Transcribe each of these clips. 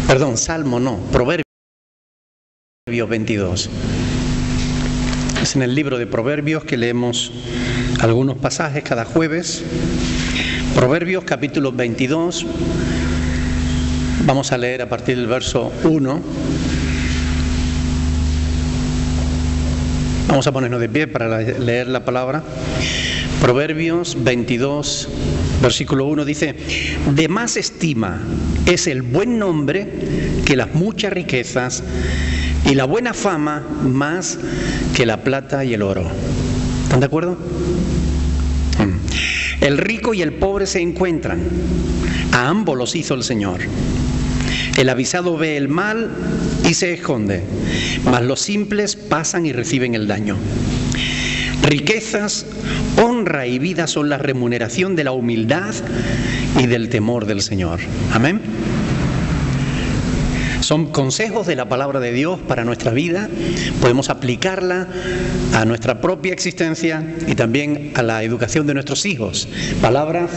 Perdón, Salmo no, Proverbios 22. Es en el libro de Proverbios que leemos algunos pasajes cada jueves. Proverbios capítulo 22. Vamos a leer a partir del verso 1. Vamos a ponernos de pie para leer la palabra. Proverbios 22, versículo 1 dice: de más estima es el buen nombre que las muchas riquezas, y la buena fama más que la plata y el oro. ¿Están de acuerdo? El rico y el pobre se encuentran, a ambos los hizo el Señor. El avisado ve el mal y se esconde, mas los simples pasan y reciben el daño. Riquezas, honra y vida son la remuneración de la humildad y del temor del Señor. Amén. Son consejos de la palabra de Dios para nuestra vida. Podemos aplicarla a nuestra propia existencia y también a la educación de nuestros hijos. Palabras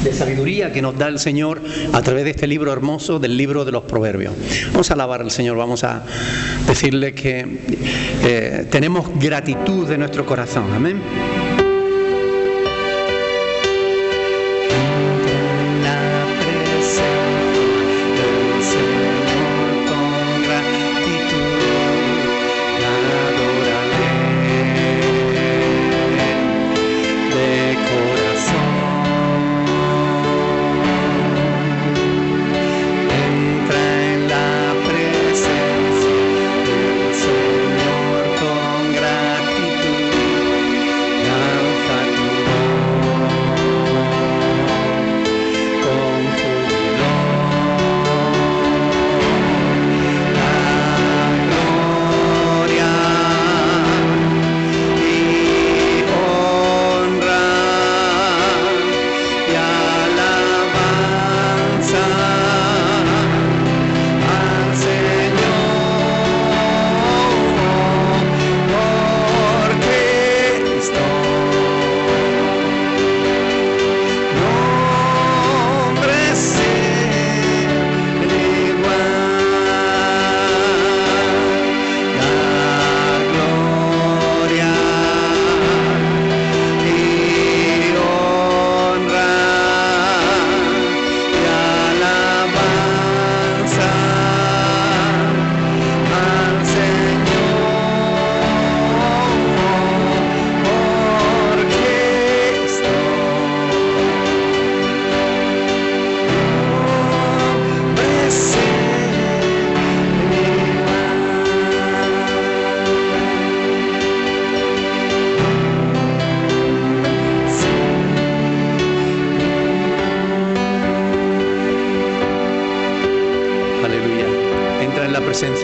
de sabiduría que nos da el Señor a través de este libro hermoso, del libro de los Proverbios. Vamos a alabar al Señor, vamos a decirle que tenemos gratitud de nuestro corazón. Amén.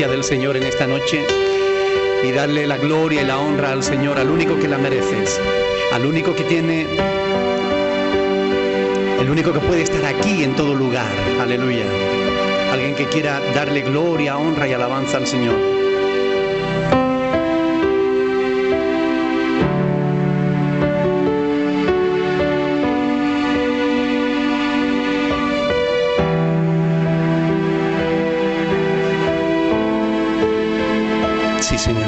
Del Señor en esta noche y darle la gloria y la honra al Señor, al único que la mereces, al único que tiene, el único que puede estar aquí en todo lugar. Aleluya. Alguien que quiera darle gloria, honra y alabanza al Señor. Sí, Señor.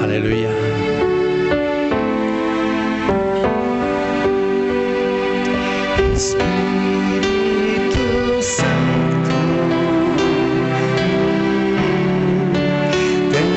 Aleluya. Espíritu Santo, ven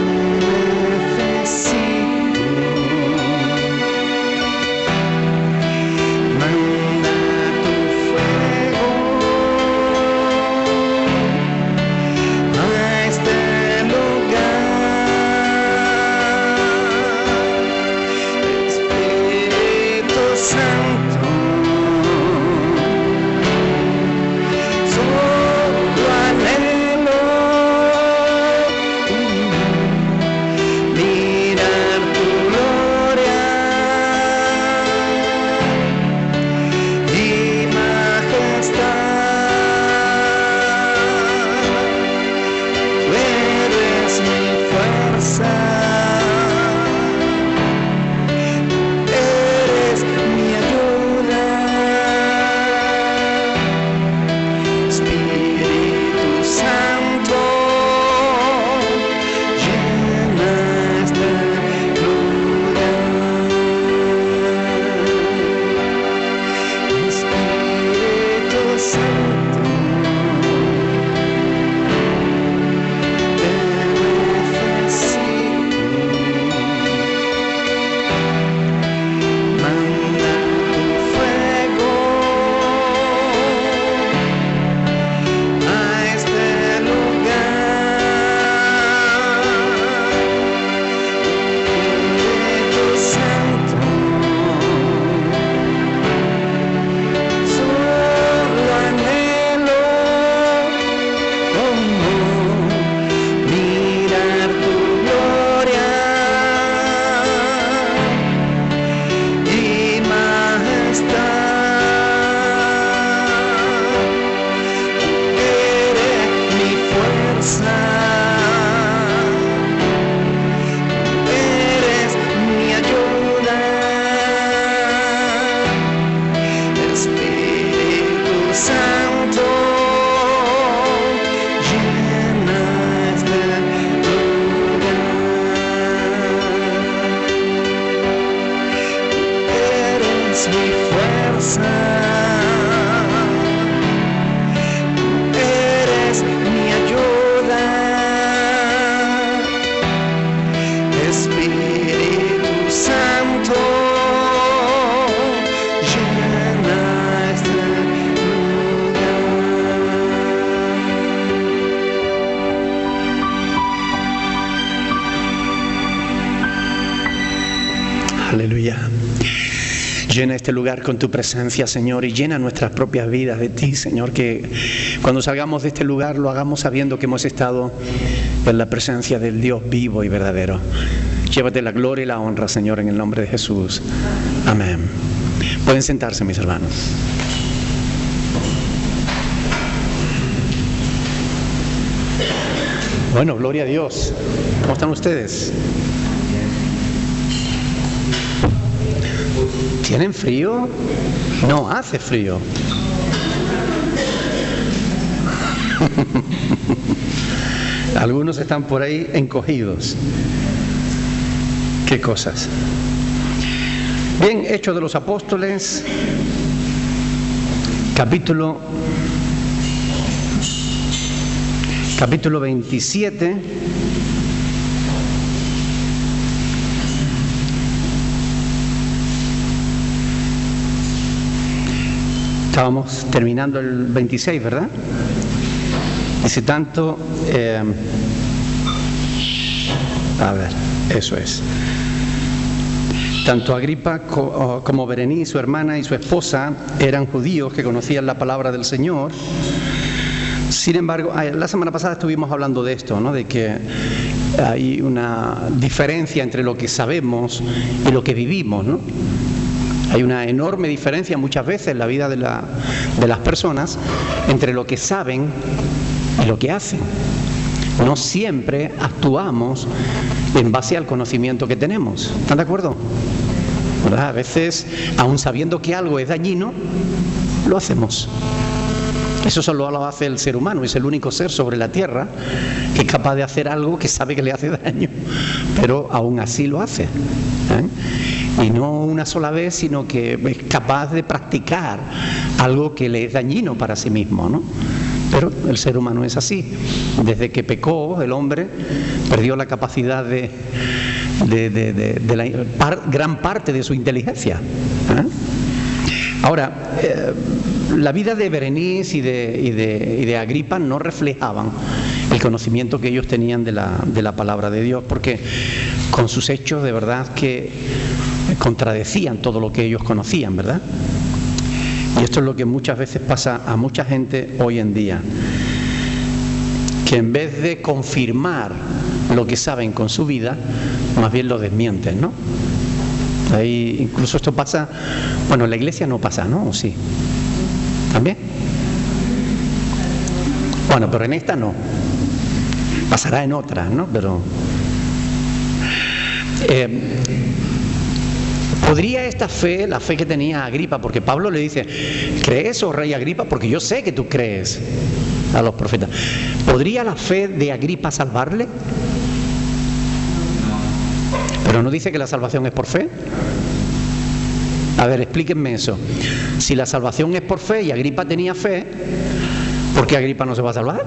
Llena este lugar con tu presencia, Señor, y llena nuestras propias vidas de ti, Señor, que cuando salgamos de este lugar lo hagamos sabiendo que hemos estado en la presencia del Dios vivo y verdadero. Llévate la gloria y la honra, Señor, en el nombre de Jesús. Amén. Pueden sentarse, mis hermanos. Bueno, gloria a Dios. ¿Cómo están ustedes? ¿Tienen frío? No, hace frío. Algunos están por ahí encogidos. ¿Qué cosas? Bien, Hechos de los Apóstoles, capítulo 27. Estábamos terminando el 26, ¿verdad? Dice tanto, a ver, eso es. Tanto Agripa como Berenice, su hermana, y su esposa eran judíos que conocían la palabra del Señor. Sin embargo, la semana pasada estuvimos hablando de esto, ¿no? De que hay una diferencia entre lo que sabemos y lo que vivimos, ¿no? Hay una enorme diferencia muchas veces en la vida de las personas entre lo que saben y lo que hacen. No siempre actuamos en base al conocimiento que tenemos. ¿Están de acuerdo? ¿Verdad? A veces, aun sabiendo que algo es dañino, lo hacemos. Eso solo lo hace el ser humano, es el único ser sobre la tierra que es capaz de hacer algo que sabe que le hace daño, pero aún así lo hace. Y no una sola vez, sino que es capaz de practicar algo que le es dañino para sí mismo, ¿no? Pero el ser humano es así. Desde que pecó, el hombre perdió la capacidad de gran parte de su inteligencia. Ahora, la vida de Berenice y de Agripa no reflejaban el conocimiento que ellos tenían de la palabra de Dios, porque con sus hechos de verdad que contradecían todo lo que ellos conocían, ¿verdad? Y esto es lo que muchas veces pasa a mucha gente hoy en día, que en vez de confirmar lo que saben con su vida, más bien lo desmienten, ¿no? Ahí, incluso esto pasa, bueno, en la iglesia no pasa, ¿no? ¿O sí? ¿También? Bueno, pero en esta no. Pasará en otras, ¿no? Pero ¿podría esta fe, la fe que tenía Agripa, porque Pablo le dice, ¿crees, oh rey Agripa? Porque yo sé que tú crees a los profetas. ¿Podría la fe de Agripa salvarle? Pero no dice que la salvación es por fe. A ver, explíquenme eso. Si la salvación es por fe y Agripa tenía fe, ¿por qué Agripa no se va a salvar?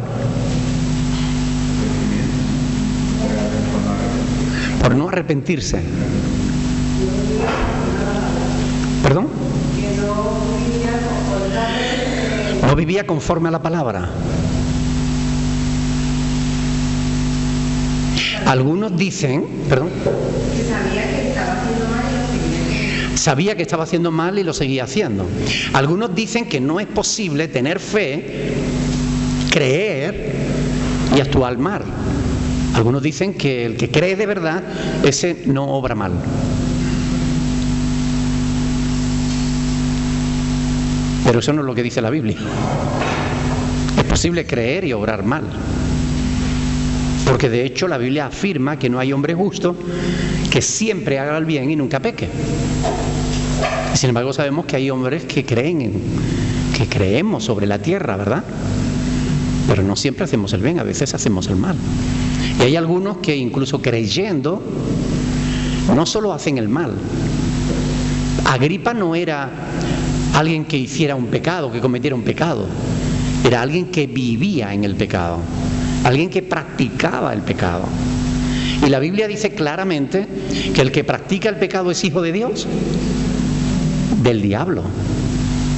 Por no arrepentirse. ¿Perdón? No vivía conforme a la palabra. Algunos dicen, perdón, sabía que estaba haciendo mal y lo seguía haciendo. Algunos dicen que no es posible tener fe, creer y actuar mal. Algunos dicen que el que cree de verdad, ese no obra mal. Pero eso no es lo que dice la Biblia. Es posible creer y obrar mal. Porque de hecho la Biblia afirma que no hay hombre justo que siempre haga el bien y nunca peque. Sin embargo, sabemos que hay hombres que creemos sobre la tierra, ¿verdad? Pero no siempre hacemos el bien, a veces hacemos el mal. Y hay algunos que incluso creyendo, no solo hacen el mal. Agripa no era alguien que hiciera un pecado, que cometiera un pecado. Era alguien que vivía en el pecado. Alguien que practicaba el pecado. Y la Biblia dice claramente que el que practica el pecado es hijo de Dios, del diablo.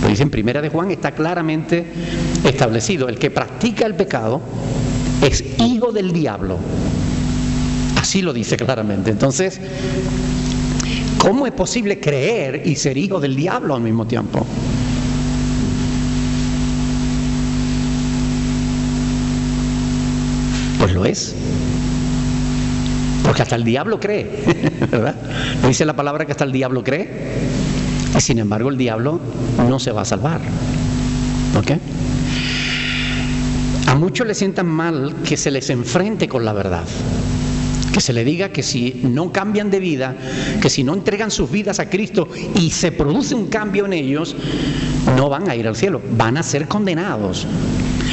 Lo dice en Primera de Juan, está claramente establecido. El que practica el pecado es hijo del diablo. Así lo dice claramente. Entonces, ¿Cómo es posible creer y ser hijo del diablo al mismo tiempo? Pues lo es. Porque hasta el diablo cree, ¿verdad? ¿No dice la palabra que hasta el diablo cree? Y sin embargo el diablo no se va a salvar. ¿Ok? A muchos les sientan mal que se les enfrente con la verdad. Que se le diga que si no cambian de vida, que si no entregan sus vidas a Cristo y se produce un cambio en ellos, no van a ir al cielo, van a ser condenados.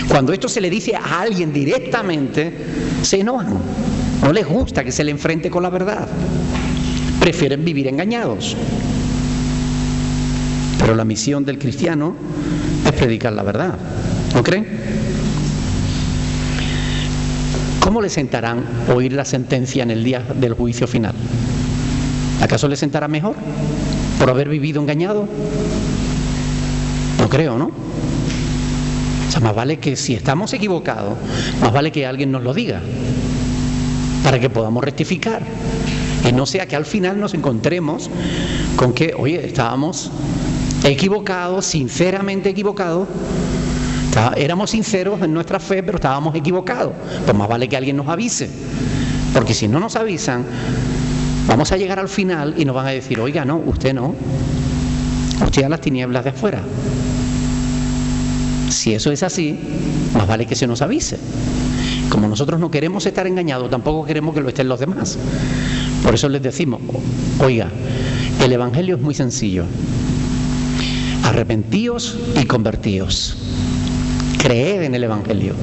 Cuando esto se le dice a alguien directamente, se enojan. No les gusta que se le enfrente con la verdad. Prefieren vivir engañados. Pero la misión del cristiano es predicar la verdad. ¿No creen? ¿Cómo le sentarán oír la sentencia en el día del juicio final? ¿Acaso le sentará mejor por haber vivido engañado? No creo, ¿no? O sea, más vale que si estamos equivocados, más vale que alguien nos lo diga, para que podamos rectificar. Y no sea que al final nos encontremos con que, oye, estábamos equivocados, sinceramente equivocados. Éramos sinceros en nuestra fe, pero estábamos equivocados. Pues más vale que alguien nos avise, porque si no nos avisan, vamos a llegar al final y nos van a decir, oiga, no, usted a las tinieblas de afuera. Si eso es así, más vale que se nos avise. Como nosotros no queremos estar engañados, tampoco queremos que lo estén los demás. Por eso les decimos, oiga, el Evangelio es muy sencillo. Arrepentíos y convertíos. Creed en el Evangelio.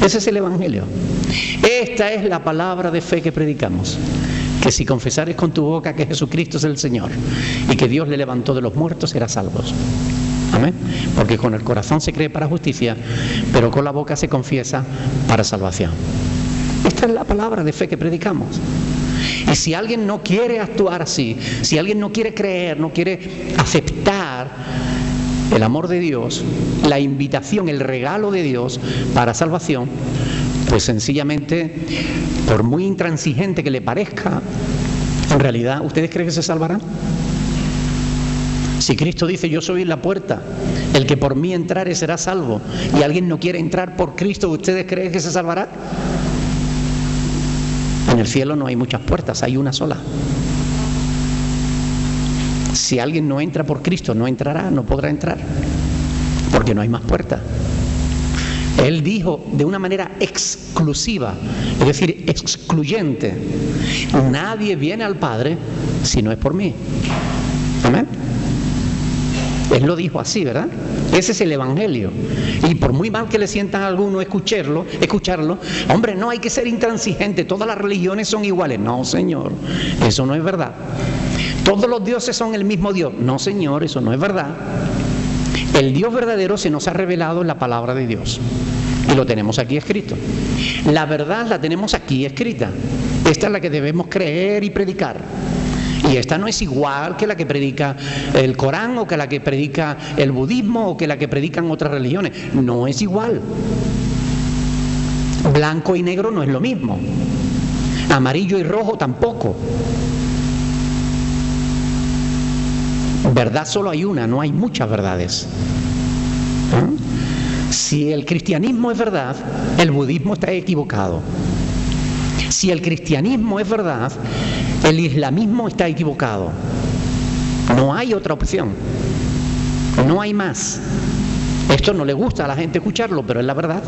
Ese es el Evangelio. Esta es la palabra de fe que predicamos. Que si confesares con tu boca que Jesucristo es el Señor y que Dios le levantó de los muertos, serás salvos. Amén. Porque con el corazón se cree para justicia, pero con la boca se confiesa para salvación. Esta es la palabra de fe que predicamos. Y si alguien no quiere actuar así, si alguien no quiere creer, no quiere aceptar el amor de Dios, la invitación, el regalo de Dios para salvación, pues sencillamente, por muy intransigente que le parezca, en realidad, ¿ustedes creen que se salvarán? Si Cristo dice, yo soy la puerta, el que por mí entrare será salvo, y alguien no quiere entrar por Cristo, ¿ustedes creen que se salvará? En el cielo no hay muchas puertas, hay una sola. Si alguien no entra por Cristo, no entrará, no podrá entrar, porque no hay más puertas. Él dijo de una manera exclusiva, es decir, excluyente, nadie viene al Padre si no es por mí. Amén. Él lo dijo así, ¿verdad? Ese es el Evangelio. Y por muy mal que le sientan a alguno escucharlo, hombre, no hay que ser intransigente, todas las religiones son iguales. No, Señor, eso no es verdad. Todos los dioses son el mismo Dios. No, Señor, eso no es verdad. El Dios verdadero se nos ha revelado en la palabra de Dios. Y lo tenemos aquí escrito. La verdad la tenemos aquí escrita. Esta es la que debemos creer y predicar. Y esta no es igual que la que predica el Corán o que la que predica el budismo o que la que predican otras religiones. No es igual. Blanco y negro no es lo mismo. Amarillo y rojo tampoco. Verdad solo hay una, no hay muchas verdades. Si el cristianismo es verdad, el budismo está equivocado. Si el cristianismo es verdad, el islamismo está equivocado. No hay otra opción. No hay más. Esto no le gusta a la gente escucharlo, pero es la verdad.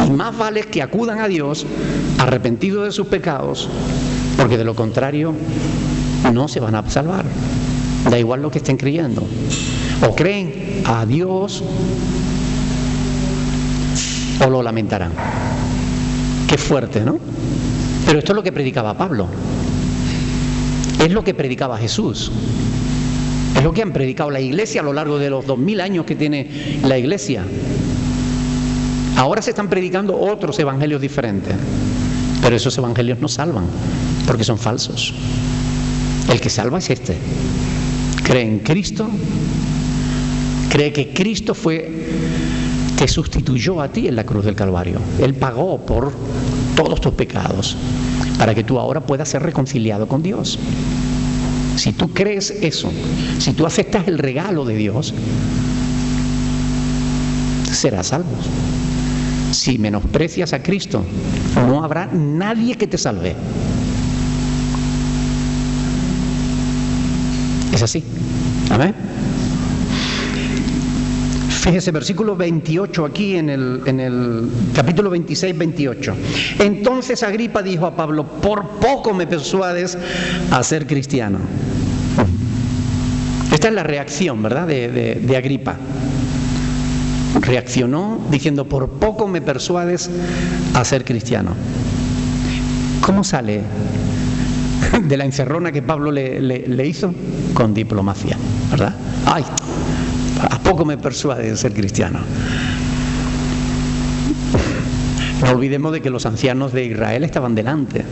Y más vale que acudan a Dios arrepentidos de sus pecados, porque de lo contrario no se van a salvar. Da igual lo que estén creyendo. O creen a Dios o lo lamentarán. Qué fuerte, ¿no? Pero esto es lo que predicaba Pablo. Es lo que predicaba Jesús. Es lo que han predicado la iglesia a lo largo de los 2000 años que tiene la iglesia. Ahora se están predicando otros evangelios diferentes, pero esos evangelios no salvan, porque son falsos. El que salva es este. Cree en Cristo, cree que Cristo te sustituyó a ti en la cruz del Calvario. Él pagó por todos tus pecados, para que tú ahora puedas ser reconciliado con Dios. Si tú crees eso, si tú aceptas el regalo de Dios, serás salvo. Si menosprecias a Cristo, no habrá nadie que te salve. Es así. Amén. Fíjese, versículo 28 aquí en el capítulo 26, 28. Entonces Agripa dijo a Pablo: por poco me persuades a ser cristiano. Esta es la reacción, ¿verdad?, de Agripa. Reaccionó diciendo: por poco me persuades a ser cristiano. ¿Cómo sale de la encerrona que Pablo le hizo? Con diplomacia, ¿verdad? ¡Ay! ¿A poco me persuade de ser cristiano? No olvidemos de que los ancianos de Israel estaban delante,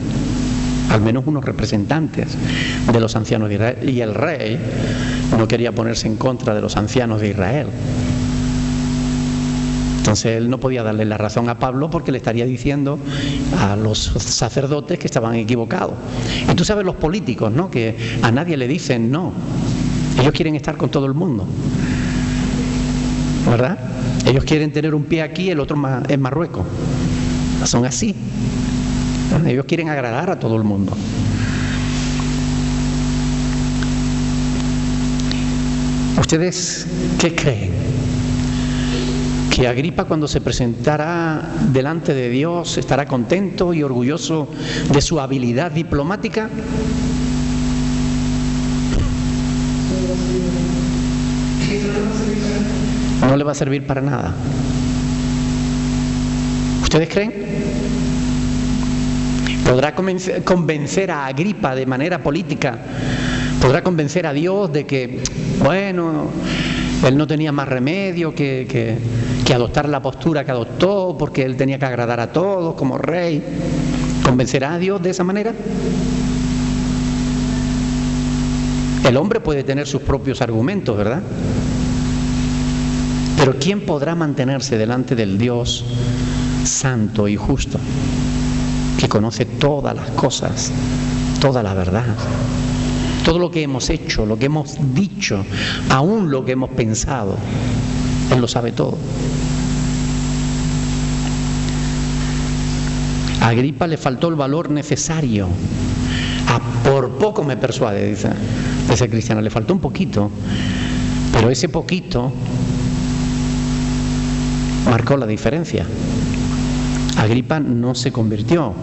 al menos unos representantes de los ancianos de Israel, y el rey no quería ponerse en contra de los ancianos de Israel. Entonces él no podía darle la razón a Pablo, porque le estaría diciendo a los sacerdotes que estaban equivocados. Y tú sabes, los políticos, ¿no?, que a nadie le dicen no. Ellos quieren estar con todo el mundo, ¿verdad? Ellos quieren tener un pie aquí, el otro en Marruecos. Son así. Ellos quieren agradar a todo el mundo. ¿Ustedes qué creen? ¿Que Agripa, cuando se presentará delante de Dios, estará contento y orgulloso de su habilidad diplomática? No le va a servir para nada. ¿Ustedes creen? ¿Podrá convencer a Agripa de manera política? ¿Podrá convencer a Dios de que, bueno, él no tenía más remedio que adoptar la postura que adoptó, porque él tenía que agradar a todos como rey? ¿Convencerá a Dios de esa manera? El hombre puede tener sus propios argumentos, ¿verdad? Pero ¿quién podrá mantenerse delante del Dios santo y justo, que conoce todas las cosas, toda la verdad, todo lo que hemos hecho, lo que hemos dicho, aún lo que hemos pensado? Él lo sabe todo. A Agripa le faltó el valor necesario. Por poco me persuade, dice ese cristiano. Le faltó un poquito, pero ese poquito marcó la diferencia. Agripa no se convirtió.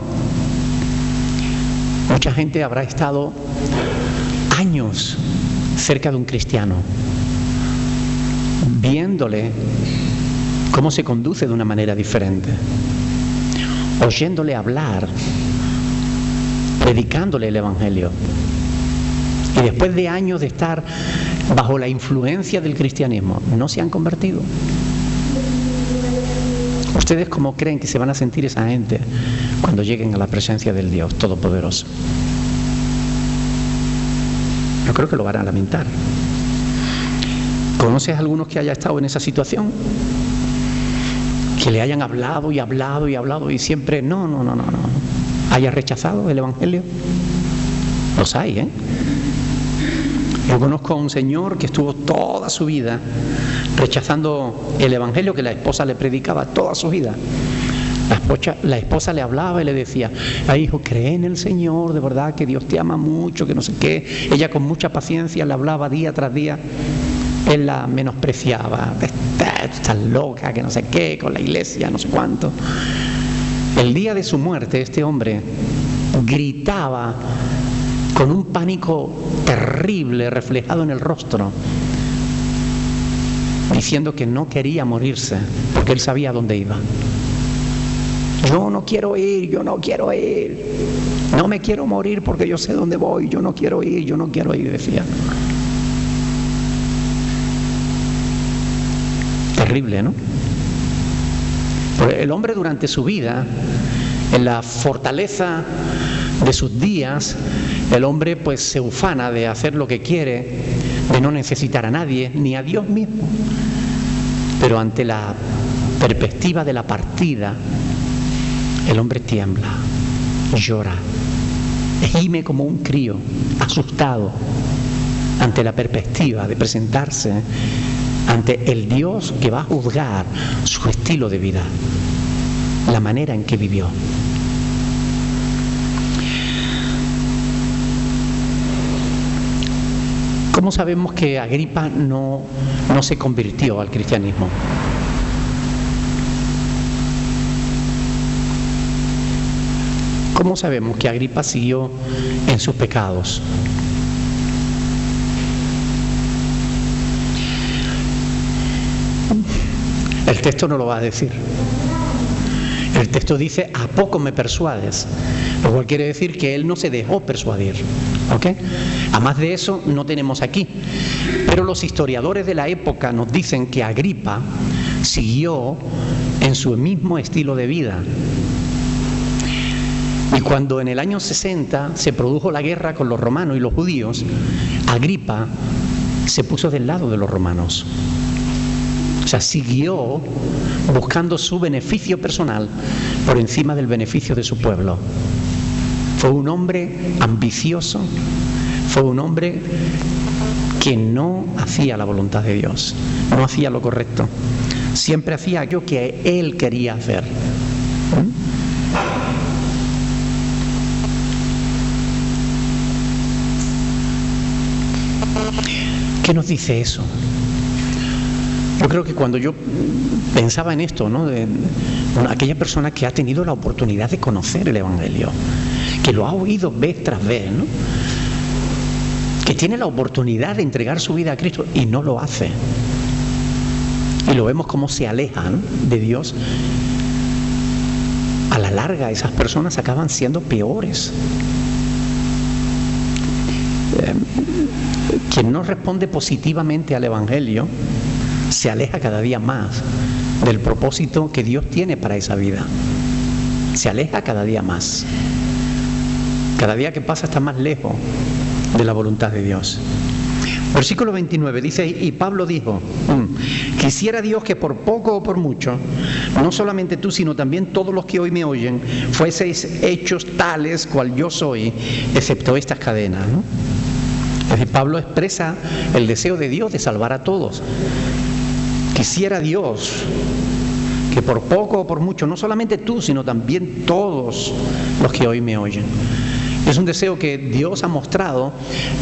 Mucha gente habrá estado años cerca de un cristiano, viéndole cómo se conduce de una manera diferente, oyéndole hablar, predicándole el Evangelio. Y después de años de estar bajo la influencia del cristianismo, no se han convertido. ¿Ustedes cómo creen que se van a sentir esa gente cuando lleguen a la presencia del Dios Todopoderoso? Yo creo que lo van a lamentar. ¿Conoces a algunos que haya estado en esa situación? Que le hayan hablado y hablado y hablado y siempre no, haya rechazado el Evangelio. Los hay, ¿eh? Yo conozco a un señor que estuvo toda su vida rechazando el Evangelio que la esposa le predicaba toda su vida. La esposa le hablaba y le decía: ay, hijo, cree en el Señor, de verdad que Dios te ama mucho, que no sé qué. Ella con mucha paciencia le hablaba día tras día. Él la menospreciaba: estás loca, que no sé qué, con la iglesia, no sé cuánto. El día de su muerte, este hombre gritaba con un pánico terrible reflejado en el rostro, diciendo que no quería morirse porque él sabía a dónde iba. Yo no quiero ir, no me quiero morir porque yo sé dónde voy, yo no quiero ir, decía. Terrible, ¿no? El hombre, durante su vida, en la fortaleza de sus días, el hombre pues se ufana de hacer lo que quiere, de no necesitar a nadie, ni a Dios mismo. Pero ante la perspectiva de la partida, el hombre tiembla, llora, gime como un crío, asustado. ante la perspectiva de presentarse ante el Dios que va a juzgar su estilo de vida, la manera en que vivió. ¿Cómo sabemos que Agripa no se convirtió al cristianismo? ¿Cómo sabemos que Agripa siguió en sus pecados? El texto no lo va a decir. El texto dice: ¿a poco me persuades? Lo cual quiere decir que él no se dejó persuadir. ¿Ok? A más de eso no tenemos aquí. Pero los historiadores de la época nos dicen que Agripa siguió en su mismo estilo de vida. Y cuando en el año 60 se produjo la guerra con los romanos y los judíos, Agripa se puso del lado de los romanos. O sea, siguió buscando su beneficio personal por encima del beneficio de su pueblo. Fue un hombre ambicioso, fue un hombre que no hacía la voluntad de Dios, no hacía lo correcto, siempre hacía aquello que él quería hacer. ¿Qué nos dice eso? Yo creo que cuando yo pensaba en esto, ¿no? Aquella persona que ha tenido la oportunidad de conocer el Evangelio, que lo ha oído vez tras vez, ¿no? Que tiene la oportunidad de entregar su vida a Cristo y no lo hace. Y lo vemos cómo se alejan de Dios. A la larga, esas personas acaban siendo peores. Quien no responde positivamente al Evangelio se aleja cada día más del propósito que Dios tiene para esa vida. Se aleja cada día más. Cada día que pasa está más lejos de la voluntad de Dios. Versículo 29 dice: y Pablo dijo: quisiera Dios que por poco o por mucho, no solamente tú, sino también todos los que hoy me oyen, fueseis hechos tales cual yo soy, excepto estas cadenas, ¿no? Es decir, Pablo expresa el deseo de Dios de salvar a todos. Quisiera Dios que por poco o por mucho, no solamente tú, sino también todos los que hoy me oyen. Es un deseo que Dios ha mostrado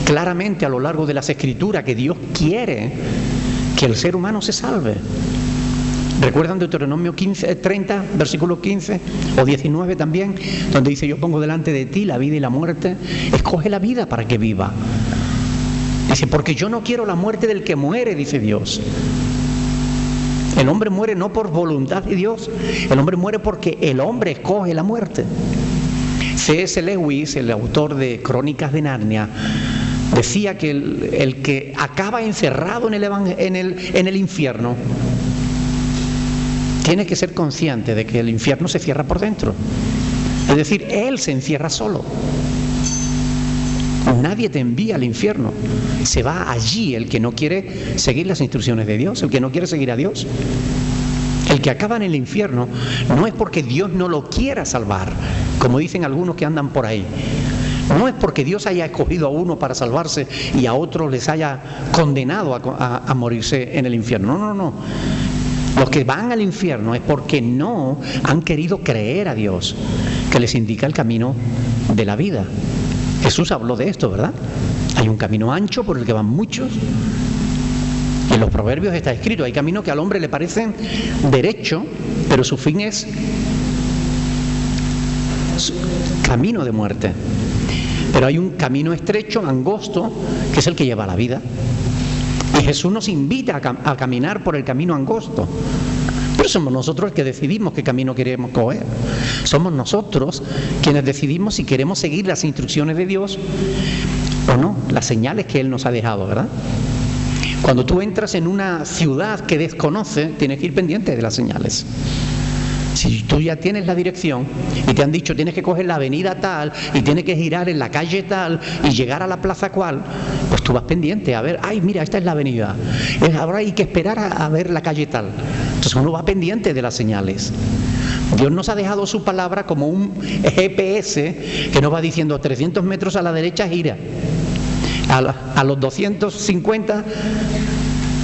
claramente a lo largo de las Escrituras, que Dios quiere que el ser humano se salve. ¿Recuerdan Deuteronomio 30, versículo 15 o 19 también? Donde dice: yo pongo delante de ti la vida y la muerte, escoge la vida para que viva. Dice: porque yo no quiero la muerte del que muere, dice Dios. El hombre muere no por voluntad de Dios, el hombre muere porque el hombre escoge la muerte. C.S. Lewis, el autor de Crónicas de Narnia, decía que el que acaba encerrado en el infierno tiene que ser consciente de que el infierno se cierra por dentro. Es decir, él se encierra solo. Nadie te envía al infierno. Se va allí el que no quiere seguir las instrucciones de Dios, el que no quiere seguir a Dios. El que acaba en el infierno no es porque Dios no lo quiera salvar, como dicen algunos que andan por ahí. No es porque Dios haya escogido a uno para salvarse y a otros les haya condenado a morirse en el infierno. No, no, no. Los que van al infierno es porque no han querido creer a Dios, que les indica el camino de la vida. Jesús habló de esto, ¿verdad? Hay un camino ancho por el que van muchos. En los proverbios está escrito: hay caminos que al hombre le parecen derecho, pero su fin es camino de muerte. Pero hay un camino estrecho, angosto, que es el que lleva a la vida. Y Jesús nos invita a caminar por el camino angosto. Pero somos nosotros los que decidimos qué camino queremos coger. Somos nosotros quienes decidimos si queremos seguir las instrucciones de Dios o no, las señales que Él nos ha dejado, ¿verdad? Cuando tú entras en una ciudad que desconoces, tienes que ir pendiente de las señales. Si tú ya tienes la dirección y te han dicho tienes que coger la avenida tal y tienes que girar en la calle tal y llegar a la plaza cual, pues tú vas pendiente a ver: ay, mira, esta es la avenida, ahora hay que esperar a ver la calle tal. Entonces uno va pendiente de las señales. Dios nos ha dejado su palabra como un GPS que nos va diciendo: 300 metros a la derecha gira, A los 250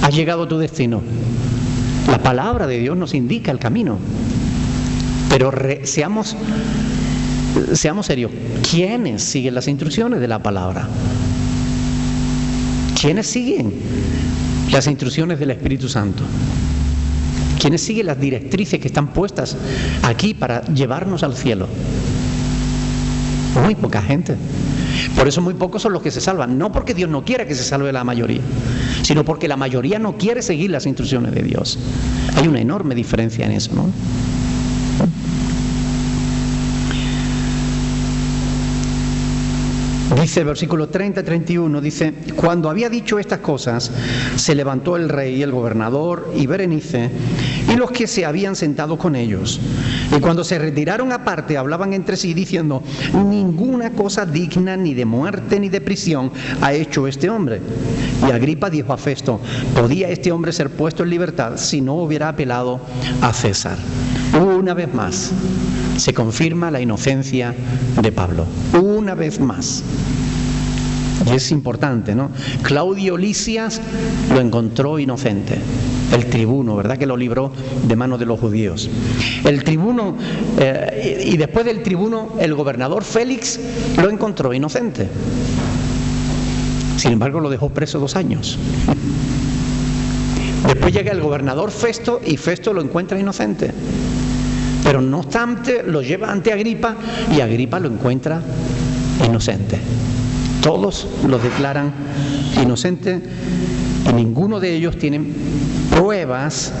has llegado a tu destino. La palabra de Dios nos indica el camino. Pero seamos serios. ¿Quiénes siguen las instrucciones de la palabra? ¿Quiénes siguen las instrucciones del Espíritu Santo? ¿Quiénes siguen las directrices que están puestas aquí para llevarnos al cielo? Muy poca gente. Por eso muy pocos son los que se salvan. No porque Dios no quiera que se salve la mayoría, sino porque la mayoría no quiere seguir las instrucciones de Dios. Hay una enorme diferencia en eso, ¿no? Dice el versículo 30-31, dice: cuando había dicho estas cosas, se levantó el rey, el gobernador y Berenice, y los que se habían sentado con ellos. Y cuando se retiraron aparte, hablaban entre sí, diciendo: ninguna cosa digna ni de muerte ni de prisión ha hecho este hombre. Y Agripa dijo a Festo: ¿podía este hombre ser puesto en libertad si no hubiera apelado a César? Una vez más se confirma la inocencia de Pablo. Una vez más. Y es importante, ¿no? Claudio Lisias lo encontró inocente. El tribuno, ¿verdad? Que lo libró de manos de los judíos. El tribuno, y después del tribuno, el gobernador Félix lo encontró inocente. Sin embargo, lo dejó preso 2 años. Después llega el gobernador Festo y Festo lo encuentra inocente. Pero no obstante, lo lleva ante Agripa y Agripa lo encuentra inocente. Todos lo declaran inocente y ninguno de ellos tiene pruebas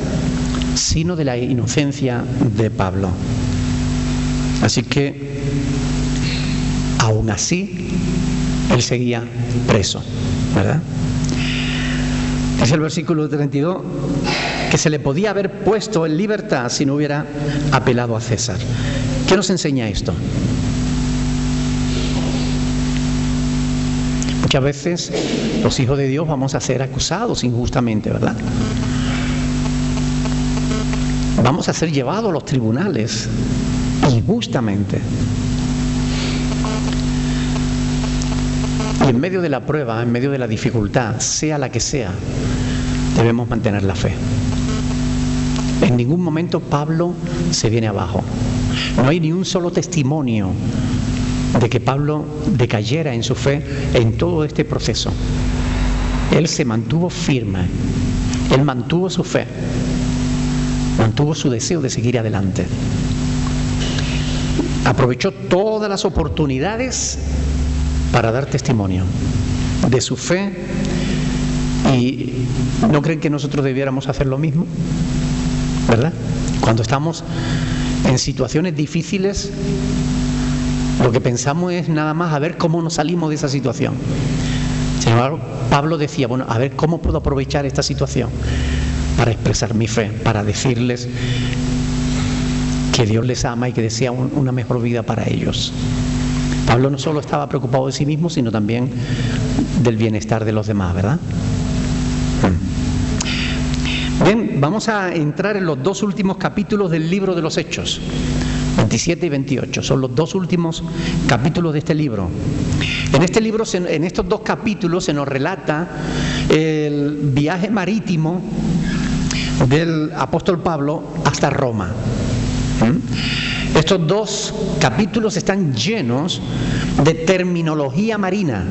sino de la inocencia de Pablo. Así que, aún así, él seguía preso, ¿verdad? Es el versículo 32, que se le podía haber puesto en libertad si no hubiera apelado a César. ¿Qué nos enseña esto? Muchas veces los hijos de Dios vamos a ser acusados injustamente, ¿verdad? Vamos a ser llevados a los tribunales injustamente. Y en medio de la prueba, en medio de la dificultad, sea la que sea, debemos mantener la fe. En ningún momento Pablo se viene abajo. No hay ni un solo testimonio de que Pablo decayera en su fe en todo este proceso. Él se mantuvo firme, él mantuvo su fe, mantuvo su deseo de seguir adelante. Aprovechó todas las oportunidades para dar testimonio de su fe. ¿Y no creen que nosotros debiéramos hacer lo mismo? ¿Verdad? Cuando estamos en situaciones difíciles, lo que pensamos es nada más a ver cómo nos salimos de esa situación. Sin embargo, Pablo decía, bueno, a ver cómo puedo aprovechar esta situación para expresar mi fe, para decirles que Dios les ama y que desea una mejor vida para ellos. Pablo no solo estaba preocupado de sí mismo, sino también del bienestar de los demás, ¿verdad? Bien, vamos a entrar en los 2 últimos capítulos del libro de los Hechos, 27 y 28. Son los 2 últimos capítulos de este libro. En este libro, en estos 2 capítulos, se nos relata el viaje marítimo del apóstol Pablo hasta Roma. Estos 2 capítulos están llenos de terminología marina.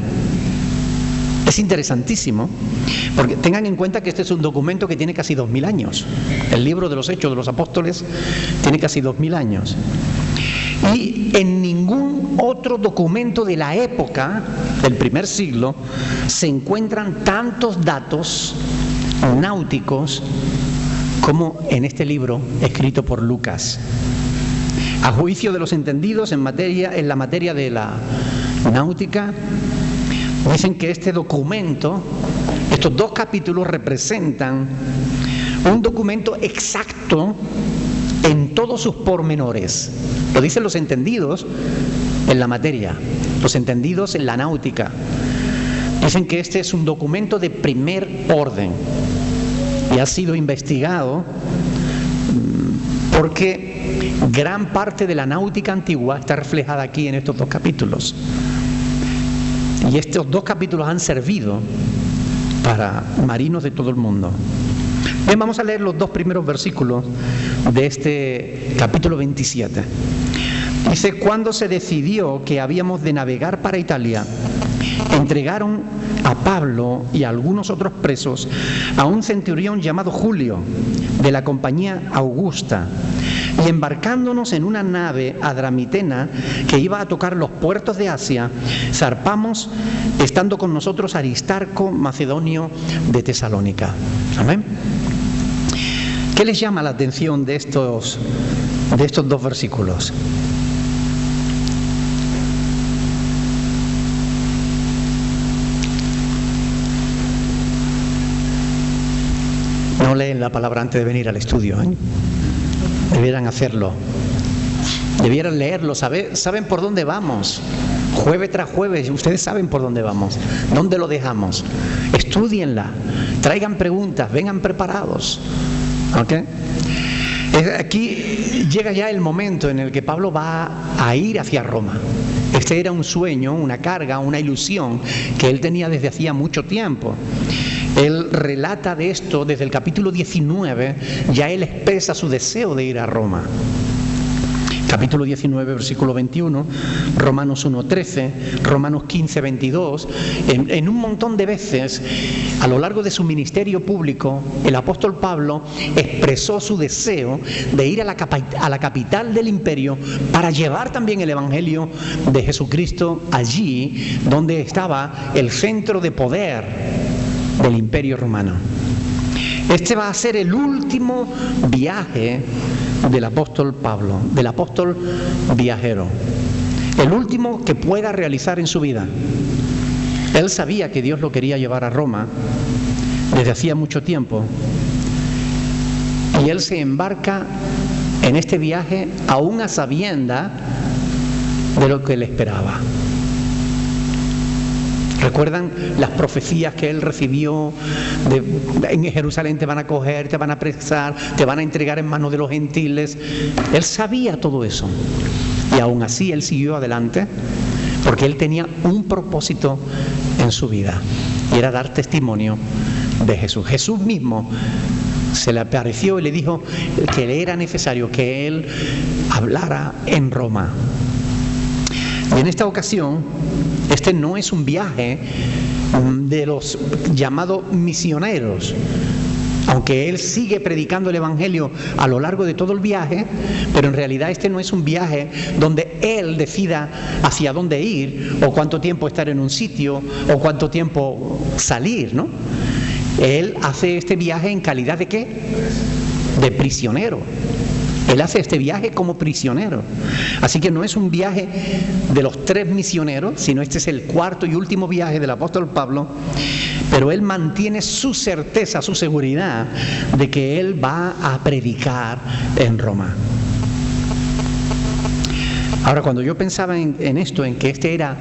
Es interesantísimo, porque tengan en cuenta que este es un documento que tiene casi 2000 años. El libro de los Hechos de los Apóstoles tiene casi 2000 años. Y en ningún otro documento de la época, del primer siglo, se encuentran tantos datos náuticos como en este libro escrito por Lucas. A juicio de los entendidos en la materia de la náutica, dicen que este documento, estos 2 capítulos representan un documento exacto en todos sus pormenores. Lo dicen los entendidos en la materia, los entendidos en la náutica. Dicen que este es un documento de primer orden y ha sido investigado porque gran parte de la náutica antigua está reflejada aquí en estos 2 capítulos. Y estos 2 capítulos han servido para marinos de todo el mundo. Bien, vamos a leer los 2 primeros versículos de este capítulo 27. Dice: cuando se decidió que habíamos de navegar para Italia, entregaron a Pablo y a algunos otros presos a un centurión llamado Julio, de la compañía Augusta, y embarcándonos en una nave adramitena que iba a tocar los puertos de Asia, zarpamos, estando con nosotros Aristarco, macedonio de Tesalónica. Amén. ¿Qué les llama la atención de estos 2 versículos? No leen la palabra antes de venir al estudio, ¿eh? Debieran hacerlo. Debieran leerlo. Saben por dónde vamos. Jueves tras jueves, ustedes saben por dónde vamos. ¿Dónde lo dejamos? Estúdienla. Traigan preguntas. Vengan preparados. ¿Ok? Aquí llega ya el momento en el que Pablo va a ir hacia Roma. Este era un sueño, una carga, una ilusión que él tenía desde hacía mucho tiempo. Él relata de esto desde el capítulo 19, ya él expresa su deseo de ir a Roma. Capítulo 19, versículo 21, Romanos 1:13, Romanos 15:22. En un montón de veces, a lo largo de su ministerio público, el apóstol Pablo expresó su deseo de ir a la capital del imperio para llevar también el evangelio de Jesucristo allí donde estaba el centro de poder del imperio romano. Este va a ser el último viaje del apóstol Pablo, del apóstol viajero, el último que pueda realizar en su vida. Él sabía que Dios lo quería llevar a Roma desde hacía mucho tiempo, y él se embarca en este viaje aún a sabienda de lo que le esperaba. ¿Recuerdan las profecías que él recibió? En Jerusalén te van a coger, te van a apresar, te van a entregar en manos de los gentiles. Él sabía todo eso. Y aún así él siguió adelante porque él tenía un propósito en su vida. Y era dar testimonio de Jesús. Jesús mismo se le apareció y le dijo que le era necesario que él hablara en Roma. Y en esta ocasión, este no es un viaje de los llamados misioneros, aunque él sigue predicando el evangelio a lo largo de todo el viaje, pero en realidad este no es un viaje donde él decida hacia dónde ir, o cuánto tiempo estar en un sitio, o cuánto tiempo salir, ¿no? Él hace este viaje en calidad ¿de qué? De prisionero. Él hace este viaje como prisionero. Así que no es un viaje de los 3 misioneros, sino este es el 4º y último viaje del apóstol Pablo. Pero él mantiene su certeza, su seguridad de que él va a predicar en Roma. Ahora, cuando yo pensaba en esto, en que este era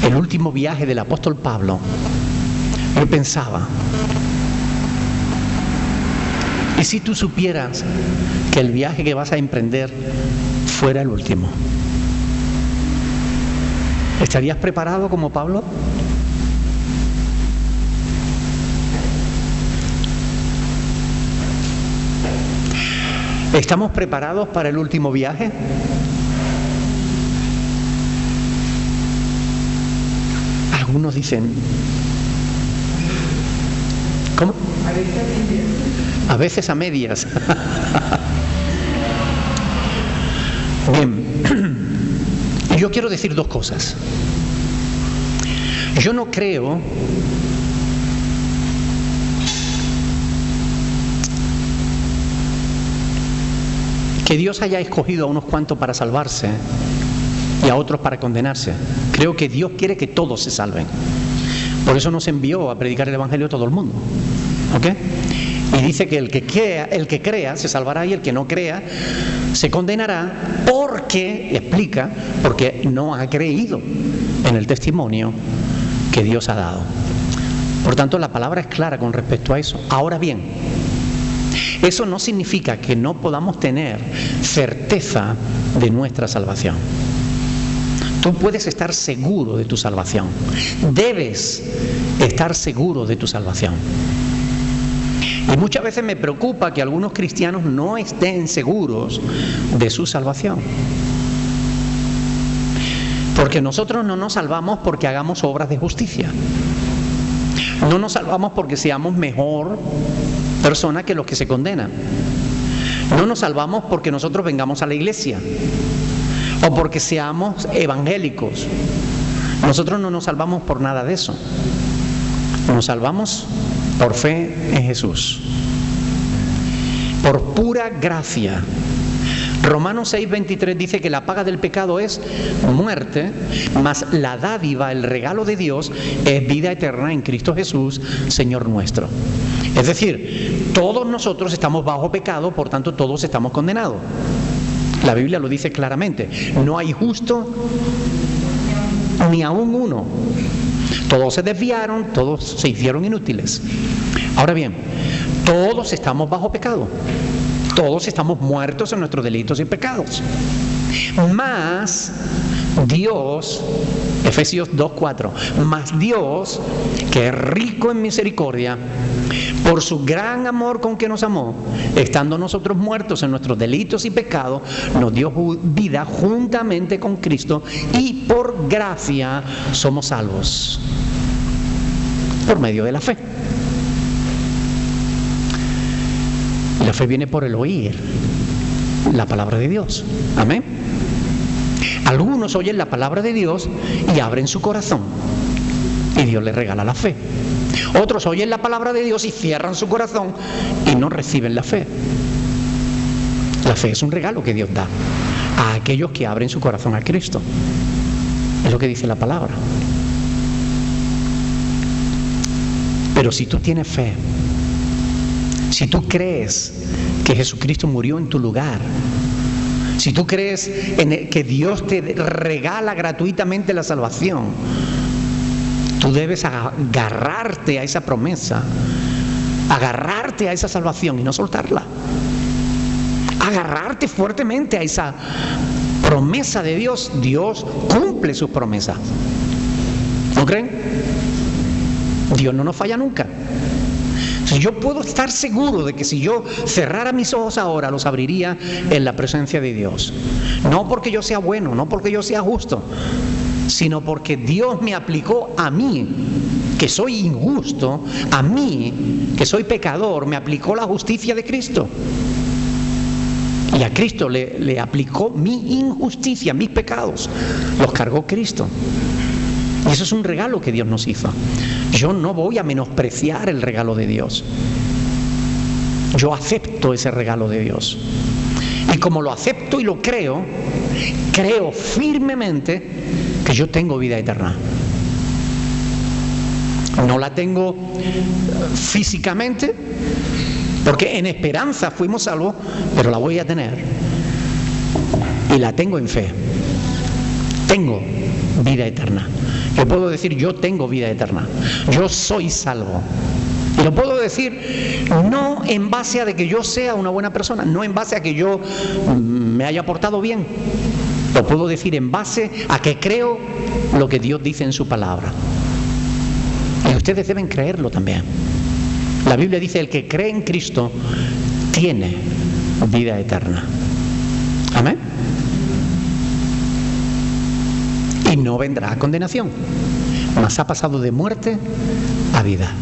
el último viaje del apóstol Pablo, yo pensaba: ¿y si tú supieras que el viaje que vas a emprender fuera el último? ¿Estarías preparado como Pablo? ¿Estamos preparados para el último viaje? Algunos dicen... ¿Cómo? A veces a medias. Bien, yo quiero decir 2 cosas. Yo no creo que Dios haya escogido a unos cuantos para salvarse y a otros para condenarse. Creo que Dios quiere que todos se salven. Por eso nos envió a predicar el evangelio a todo el mundo. ¿Ok? Y dice que el que crea se salvará, y el que no crea se condenará, porque, explica, porque no ha creído en el testimonio que Dios ha dado. Por tanto, la palabra es clara con respecto a eso. Ahora bien, eso no significa que no podamos tener certeza de nuestra salvación. Tú puedes estar seguro de tu salvación. Debes estar seguro de tu salvación. Y muchas veces me preocupa que algunos cristianos no estén seguros de su salvación. Porque nosotros no nos salvamos porque hagamos obras de justicia. No nos salvamos porque seamos mejor persona que los que se condenan. No nos salvamos porque nosotros vengamos a la iglesia o porque seamos evangélicos. Nosotros no nos salvamos por nada de eso. Nos salvamos por fe en Jesús, por pura gracia. Romanos 6:23 dice que la paga del pecado es muerte, mas la dádiva, el regalo de Dios, es vida eterna en Cristo Jesús, Señor nuestro. Es decir, todos nosotros estamos bajo pecado, por tanto todos estamos condenados. La Biblia lo dice claramente. No hay justo ni aún uno. Todos se desviaron, todos se hicieron inútiles. Ahora bien, todos estamos bajo pecado. Todos estamos muertos en nuestros delitos y pecados. Mas Dios, Efesios 2:4, mas Dios, que es rico en misericordia, por su gran amor con que nos amó, estando nosotros muertos en nuestros delitos y pecados, nos dio vida juntamente con Cristo, y por gracia somos salvos, por medio de la fe. La fe viene por el oír la palabra de Dios. Amén. Algunos oyen la palabra de Dios y abren su corazón, y Dios les regala la fe. Otros oyen la palabra de Dios y cierran su corazón y no reciben la fe. La fe es un regalo que Dios da a aquellos que abren su corazón a Cristo. Es lo que dice la palabra. Pero si tú tienes fe, si tú crees que Jesucristo murió en tu lugar, si tú crees que Dios te regala gratuitamente la salvación, tú debes agarrarte a esa promesa, agarrarte a esa salvación y no soltarla. Agarrarte fuertemente a esa promesa de Dios. Dios cumple sus promesas. ¿No creen? Dios no nos falla nunca. Yo puedo estar seguro de que si yo cerrara mis ojos ahora, los abriría en la presencia de Dios. No porque yo sea bueno, no porque yo sea justo, sino porque Dios me aplicó a mí, que soy injusto, a mí, que soy pecador, me aplicó la justicia de Cristo. Y a Cristo le aplicó mi injusticia, mis pecados, los cargó Cristo. Y eso es un regalo que Dios nos hizo. Yo no voy a menospreciar el regalo de Dios. Yo acepto ese regalo de Dios. Y como lo acepto y lo creo, creo firmemente que yo tengo vida eterna. No la tengo físicamente, porque en esperanza fuimos salvos, pero la voy a tener. Y la tengo en fe. Tengo vida eterna. Yo puedo decir, yo tengo vida eterna. Yo soy salvo. Y lo puedo decir no en base a de que yo sea una buena persona, no en base a que yo me haya portado bien. Lo puedo decir en base a que creo lo que Dios dice en su palabra. Y ustedes deben creerlo también. La Biblia dice, el que cree en Cristo tiene vida eterna. Amén. Y no vendrá a condenación, mas ha pasado de muerte a vida.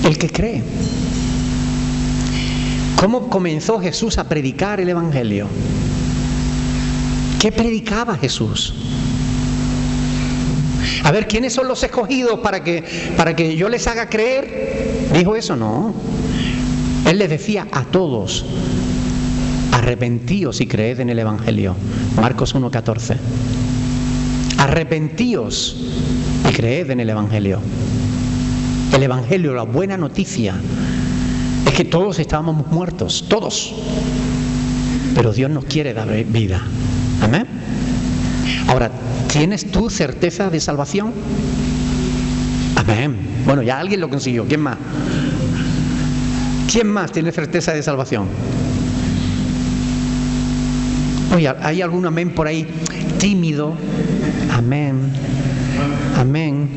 El que cree. ¿Cómo comenzó Jesús a predicar el Evangelio? ¿Qué predicaba Jesús? A ver, ¿quiénes son los escogidos para que yo les haga creer? ¿Dijo eso? No. Él les decía a todos, arrepentíos y creed en el Evangelio. Marcos 1:14. Arrepentíos y creed en el Evangelio. El Evangelio, la buena noticia, es que todos estábamos muertos, todos. Pero Dios nos quiere dar vida. Amén. Ahora, ¿tienes tú certeza de salvación? Amén. Bueno, ya alguien lo consiguió. ¿Quién más? ¿Quién más tiene certeza de salvación? Oye, ¿hay algún amén por ahí tímido? Amén. Amén.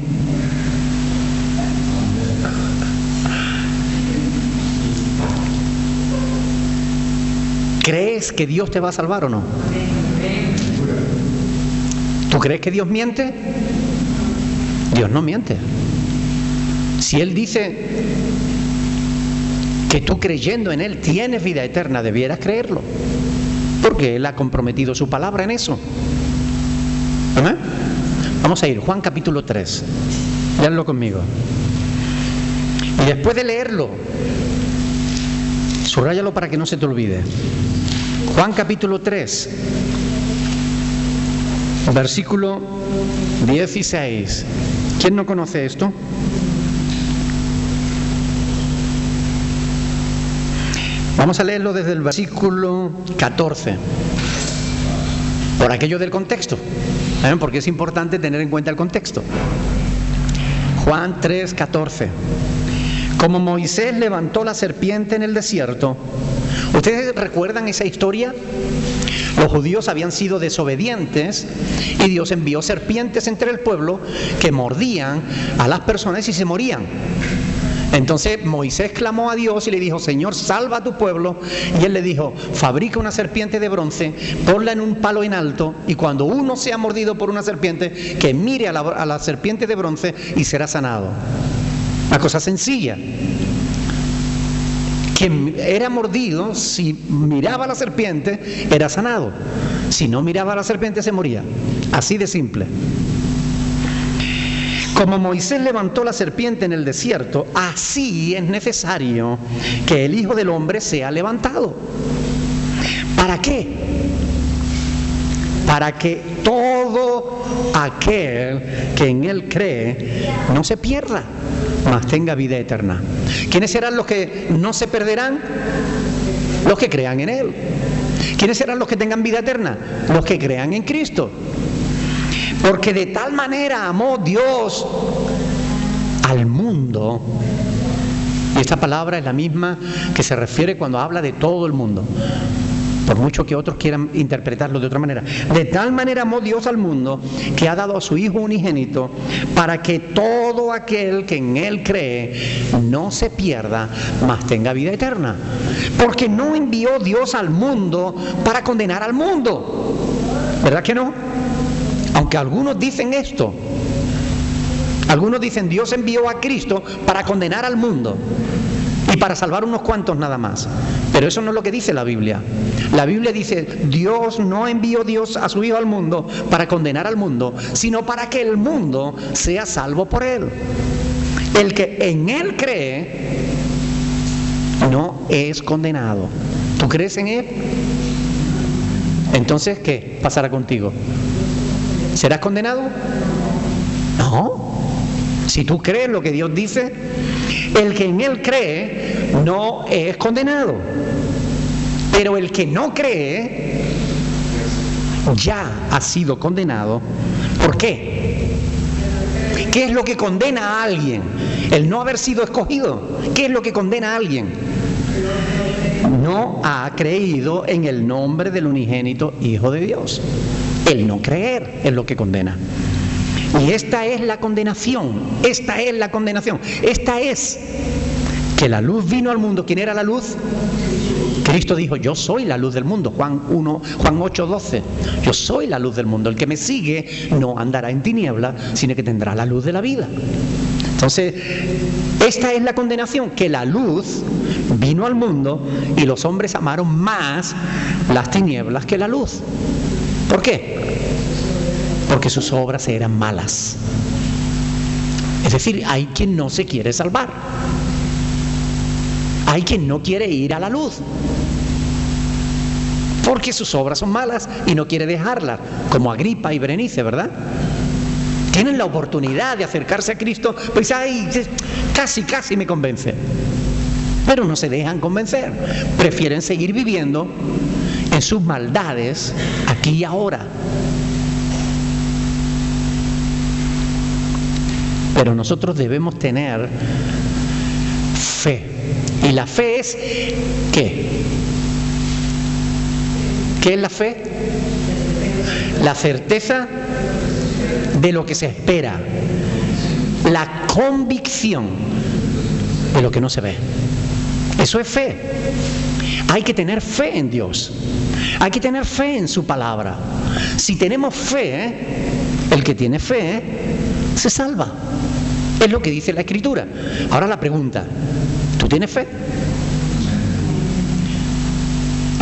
¿Crees que Dios te va a salvar o no? ¿Tú crees que Dios miente? Dios no miente. Si Él dice que tú creyendo en Él tienes vida eterna, debieras creerlo, porque Él ha comprometido su palabra en eso. ¿Amén? Vamos a ir, Juan capítulo 3. Léanlo conmigo. Y después de leerlo, subráyalo para que no se te olvide. Juan capítulo 3, versículo 16. ¿Quién no conoce esto? Vamos a leerlo desde el versículo 14, por aquello del contexto, porque es importante tener en cuenta el contexto. Juan 3, 14. Como Moisés levantó la serpiente en el desierto. ¿Ustedes recuerdan esa historia? Los judíos habían sido desobedientes y Dios envió serpientes entre el pueblo que mordían a las personas y se morían. Entonces Moisés clamó a Dios y le dijo: Señor, salva a tu pueblo. Y Él le dijo: fabrica una serpiente de bronce, ponla en un palo en alto, y cuando uno sea mordido por una serpiente, que mire a la serpiente de bronce y será sanado. Una cosa sencilla. Quien era mordido, si miraba a la serpiente, era sanado. Si no miraba a la serpiente, se moría. Así de simple. Como Moisés levantó la serpiente en el desierto, así es necesario que el Hijo del Hombre sea levantado. ¿Para qué? Para que todo aquel que en Él cree no se pierda, mas tenga vida eterna. ¿Quiénes serán los que no se perderán? Los que crean en Él. ¿Quiénes serán los que tengan vida eterna? Los que crean en Cristo. Porque de tal manera amó Dios al mundo. Y esta palabra es la misma que se refiere cuando habla de todo el mundo, por mucho que otros quieran interpretarlo de otra manera. De tal manera amó Dios al mundo, que ha dado a su Hijo unigénito, para que todo aquel que en Él cree no se pierda, mas tenga vida eterna. Porque no envió Dios al mundo para condenar al mundo. ¿Verdad que no? Aunque algunos dicen esto. Algunos dicen: Dios envió a Cristo para condenar al mundo y para salvar unos cuantos nada más. Pero eso no es lo que dice la Biblia. La Biblia dice: Dios no envió Dios a su Hijo al mundo para condenar al mundo, sino para que el mundo sea salvo por Él. El que en Él cree no es condenado. ¿Tú crees en Él? Entonces, ¿qué pasará contigo? ¿Serás condenado? No. Si tú crees lo que Dios dice, el que en Él cree no es condenado. Pero el que no cree ya ha sido condenado. ¿Por qué? ¿Qué es lo que condena a alguien? El no haber sido escogido. ¿Qué es lo que condena a alguien? No ha creído en el nombre del unigénito Hijo de Dios. El no creer es lo que condena. Y esta es la condenación. Esta es la condenación. Esta es que la luz vino al mundo. ¿Quién era la luz? Cristo dijo: yo soy la luz del mundo. Juan 8:12. Yo soy la luz del mundo. El que me sigue no andará en tinieblas, sino que tendrá la luz de la vida. Entonces, esta es la condenación, que la luz vino al mundo y los hombres amaron más las tinieblas que la luz. ¿Por qué? Porque sus obras eran malas. Es decir, hay quien no se quiere salvar. Hay quien no quiere ir a la luz, porque sus obras son malas y no quiere dejarlas, como Agripa y Berenice, ¿verdad? Tienen la oportunidad de acercarse a Cristo, pues ay, casi me convence. Pero no se dejan convencer. Prefieren seguir viviendo en sus maldades aquí y ahora. Pero nosotros debemos tener fe. Y la fe es ¿qué? ¿Qué es la fe? La certeza de lo que se espera, la convicción de lo que no se ve. Eso es fe. Hay que tener fe en Dios, hay que tener fe en su palabra. Si tenemos fe, el que tiene fe se salva. Es lo que dice la Escritura. Ahora la pregunta, ¿tú tienes fe?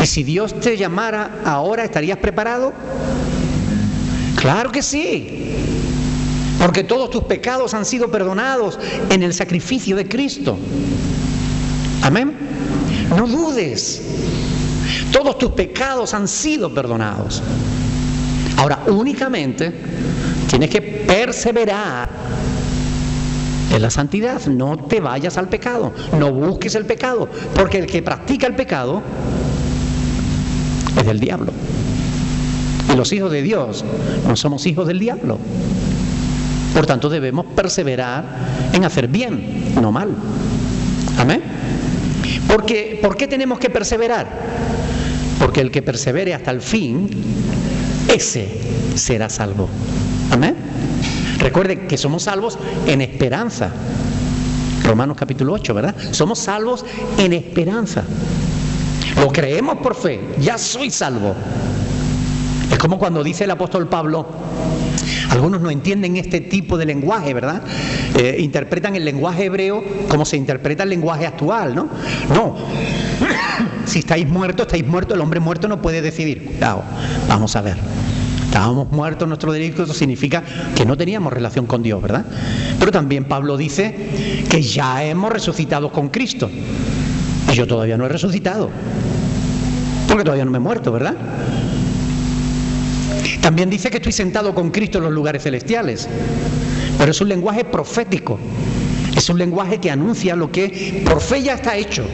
Y si Dios te llamara ahora, ¿estarías preparado? Claro que sí, porque todos tus pecados han sido perdonados en el sacrificio de Cristo. Amén. No dudes, todos tus pecados han sido perdonados. Ahora, únicamente tienes que perseverar en la santidad. No te vayas al pecado, no busques el pecado, porque el que practica el pecado es del diablo. Y los hijos de Dios no somos hijos del diablo. Por tanto, debemos perseverar en hacer bien, no mal. Amén. ¿Por qué tenemos que perseverar? Porque el que persevere hasta el fin, ese será salvo. Amén. Recuerden que somos salvos en esperanza. Romanos capítulo 8, ¿verdad? Somos salvos en esperanza. Lo creemos por fe, ya soy salvo. Es como cuando dice el apóstol Pablo, algunos no entienden este tipo de lenguaje, ¿verdad? Interpretan el lenguaje hebreo como se interpreta el lenguaje actual, ¿no? No, si estáis muertos, el hombre muerto no puede decidir. Cuidado, vamos a ver. Estábamos muertos, nuestro delito, eso significa que no teníamos relación con Dios, ¿verdad? Pero también Pablo dice que ya hemos resucitado con Cristo. Y yo todavía no he resucitado, porque todavía no me he muerto, ¿verdad? También dice que estoy sentado con Cristo en los lugares celestiales, pero es un lenguaje profético, es un lenguaje que anuncia lo que por fe ya está hecho,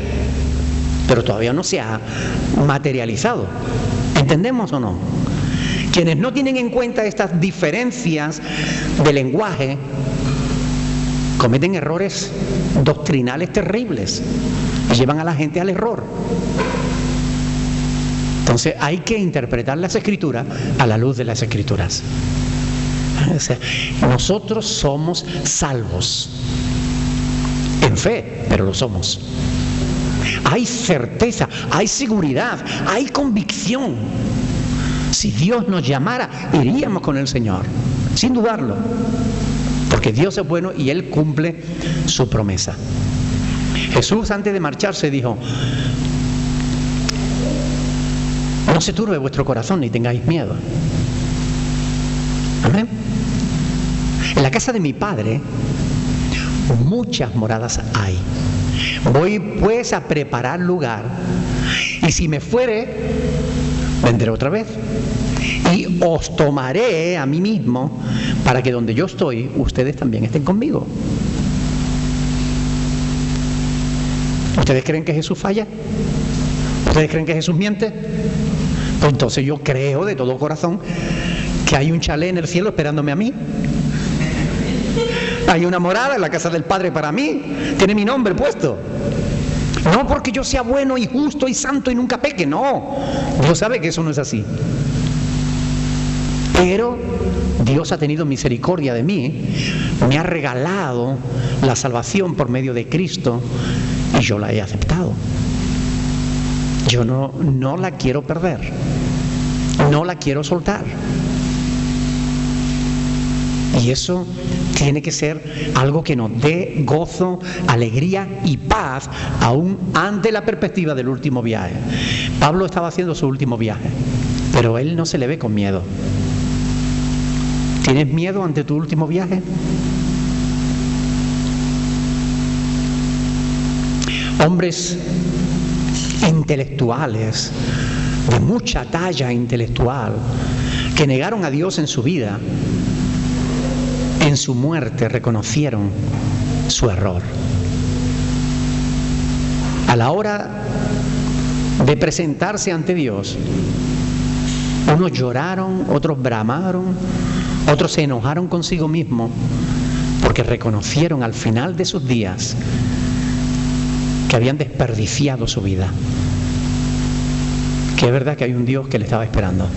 pero todavía no se ha materializado. ¿Entendemos o no? Quienes no tienen en cuenta estas diferencias de lenguaje cometen errores doctrinales terribles y llevan a la gente al error. Entonces hay que interpretar las Escrituras a la luz de las Escrituras. O sea, nosotros somos salvos en fe, pero lo somos. Hay certeza, hay seguridad, hay convicción. Si Dios nos llamara, iríamos con el Señor, sin dudarlo, porque Dios es bueno y Él cumple su promesa. Jesús, antes de marcharse, dijo: no se turbe vuestro corazón ni tengáis miedo. Amén. En la casa de mi Padre muchas moradas hay. Voy pues a preparar lugar, y si me fuere, vendré otra vez y os tomaré a mí mismo, para que donde yo estoy, ustedes también estén conmigo. ¿Ustedes creen que Jesús falla? ¿Ustedes creen que Jesús miente? Pues entonces yo creo de todo corazón que hay un chalet en el cielo esperándome a mí. Hay una morada en la casa del Padre para mí. Tiene mi nombre puesto. No porque yo sea bueno y justo y santo y nunca peque, no. Dios sabe que eso no es así. Pero Dios ha tenido misericordia de mí, me ha regalado la salvación por medio de Cristo y yo la he aceptado. Yo no la quiero perder, no la quiero soltar. Y eso tiene que ser algo que nos dé gozo, alegría y paz, aún ante la perspectiva del último viaje. Pablo estaba haciendo su último viaje, pero él no se le ve con miedo. ¿Tienes miedo ante tu último viaje? Hombres intelectuales, de mucha talla intelectual, que negaron a Dios en su vida, en su muerte reconocieron su error. A la hora de presentarse ante Dios, unos lloraron, otros bramaron, otros se enojaron consigo mismos, porque reconocieron al final de sus días que habían desperdiciado su vida, que es verdad que hay un Dios que le estaba esperando.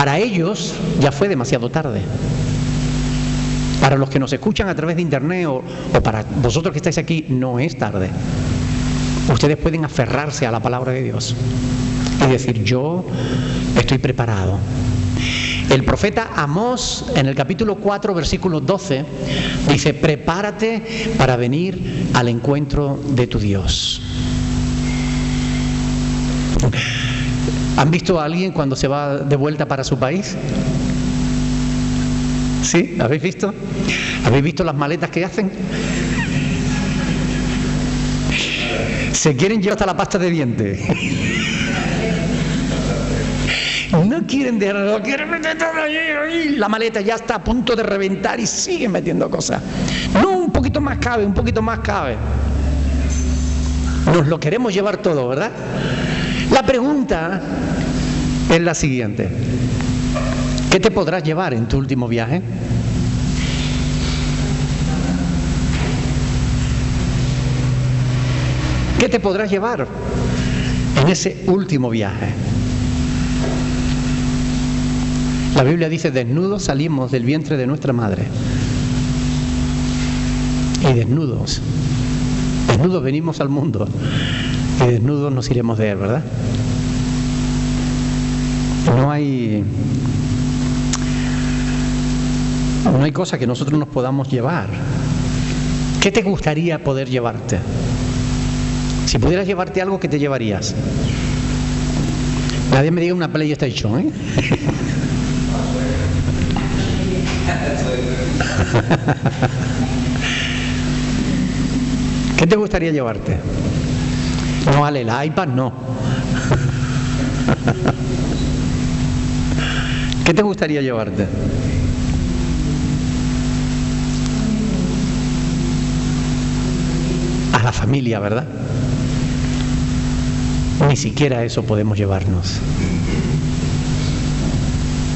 Para ellos ya fue demasiado tarde. Para los que nos escuchan a través de internet o para vosotros que estáis aquí, no es tarde. Ustedes pueden aferrarse a la palabra de Dios y decir, yo estoy preparado. El profeta Amós, en el capítulo 4, versículo 12, dice, prepárate para venir al encuentro de tu Dios. ¿Han visto a alguien cuando se va de vuelta para su país? ¿Sí? ¿Habéis visto? ¿Habéis visto las maletas que hacen? Se quieren llevar hasta la pasta de dientes. No quieren dejarlo, quieren meter todo allí. La maleta ya está a punto de reventar y siguen metiendo cosas. No, un poquito más cabe, un poquito más cabe. Nos lo queremos llevar todo, ¿verdad? La pregunta es la siguiente. ¿Qué te podrás llevar en tu último viaje? ¿Qué te podrás llevar en ese último viaje? La Biblia dice, desnudos salimos del vientre de nuestra madre. Y desnudos venimos al mundo. Y desnudos nos iremos de él, ¿verdad? No hay cosa que nosotros nos podamos llevar. ¿Qué te gustaría poder llevarte? Si pudieras llevarte algo, ¿qué te llevarías? Nadie me diga una PlayStation, ¿eh? ¿Qué te gustaría llevarte? No, vale, el iPad no. ¿Qué te gustaría llevarte? A la familia, ¿verdad? Ni siquiera eso podemos llevarnos.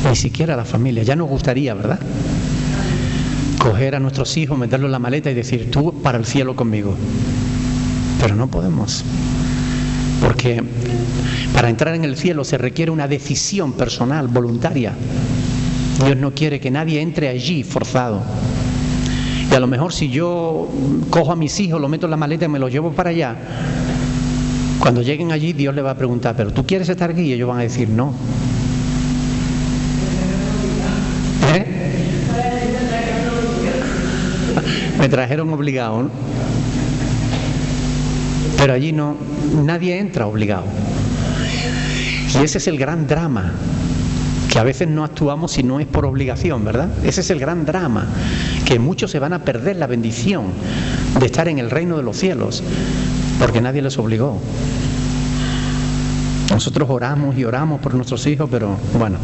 Ni siquiera a la familia. Ya nos gustaría, ¿verdad? Coger a nuestros hijos, meterlos en la maleta y decir, tú para el cielo conmigo. Pero no podemos. Porque para entrar en el cielo se requiere una decisión personal, voluntaria. Dios no quiere que nadie entre allí forzado. Y a lo mejor si yo cojo a mis hijos, los meto en la maleta y me los llevo para allá, cuando lleguen allí Dios le va a preguntar, ¿pero tú quieres estar aquí? Y ellos van a decir no. Me trajeron obligado, ¿no? Pero allí no, nadie entra obligado. Y ese es el gran drama, que a veces no actuamos si no es por obligación, ¿verdad? Ese es el gran drama, que muchos se van a perder la bendición de estar en el reino de los cielos, porque nadie les obligó. Nosotros oramos y oramos por nuestros hijos, pero bueno.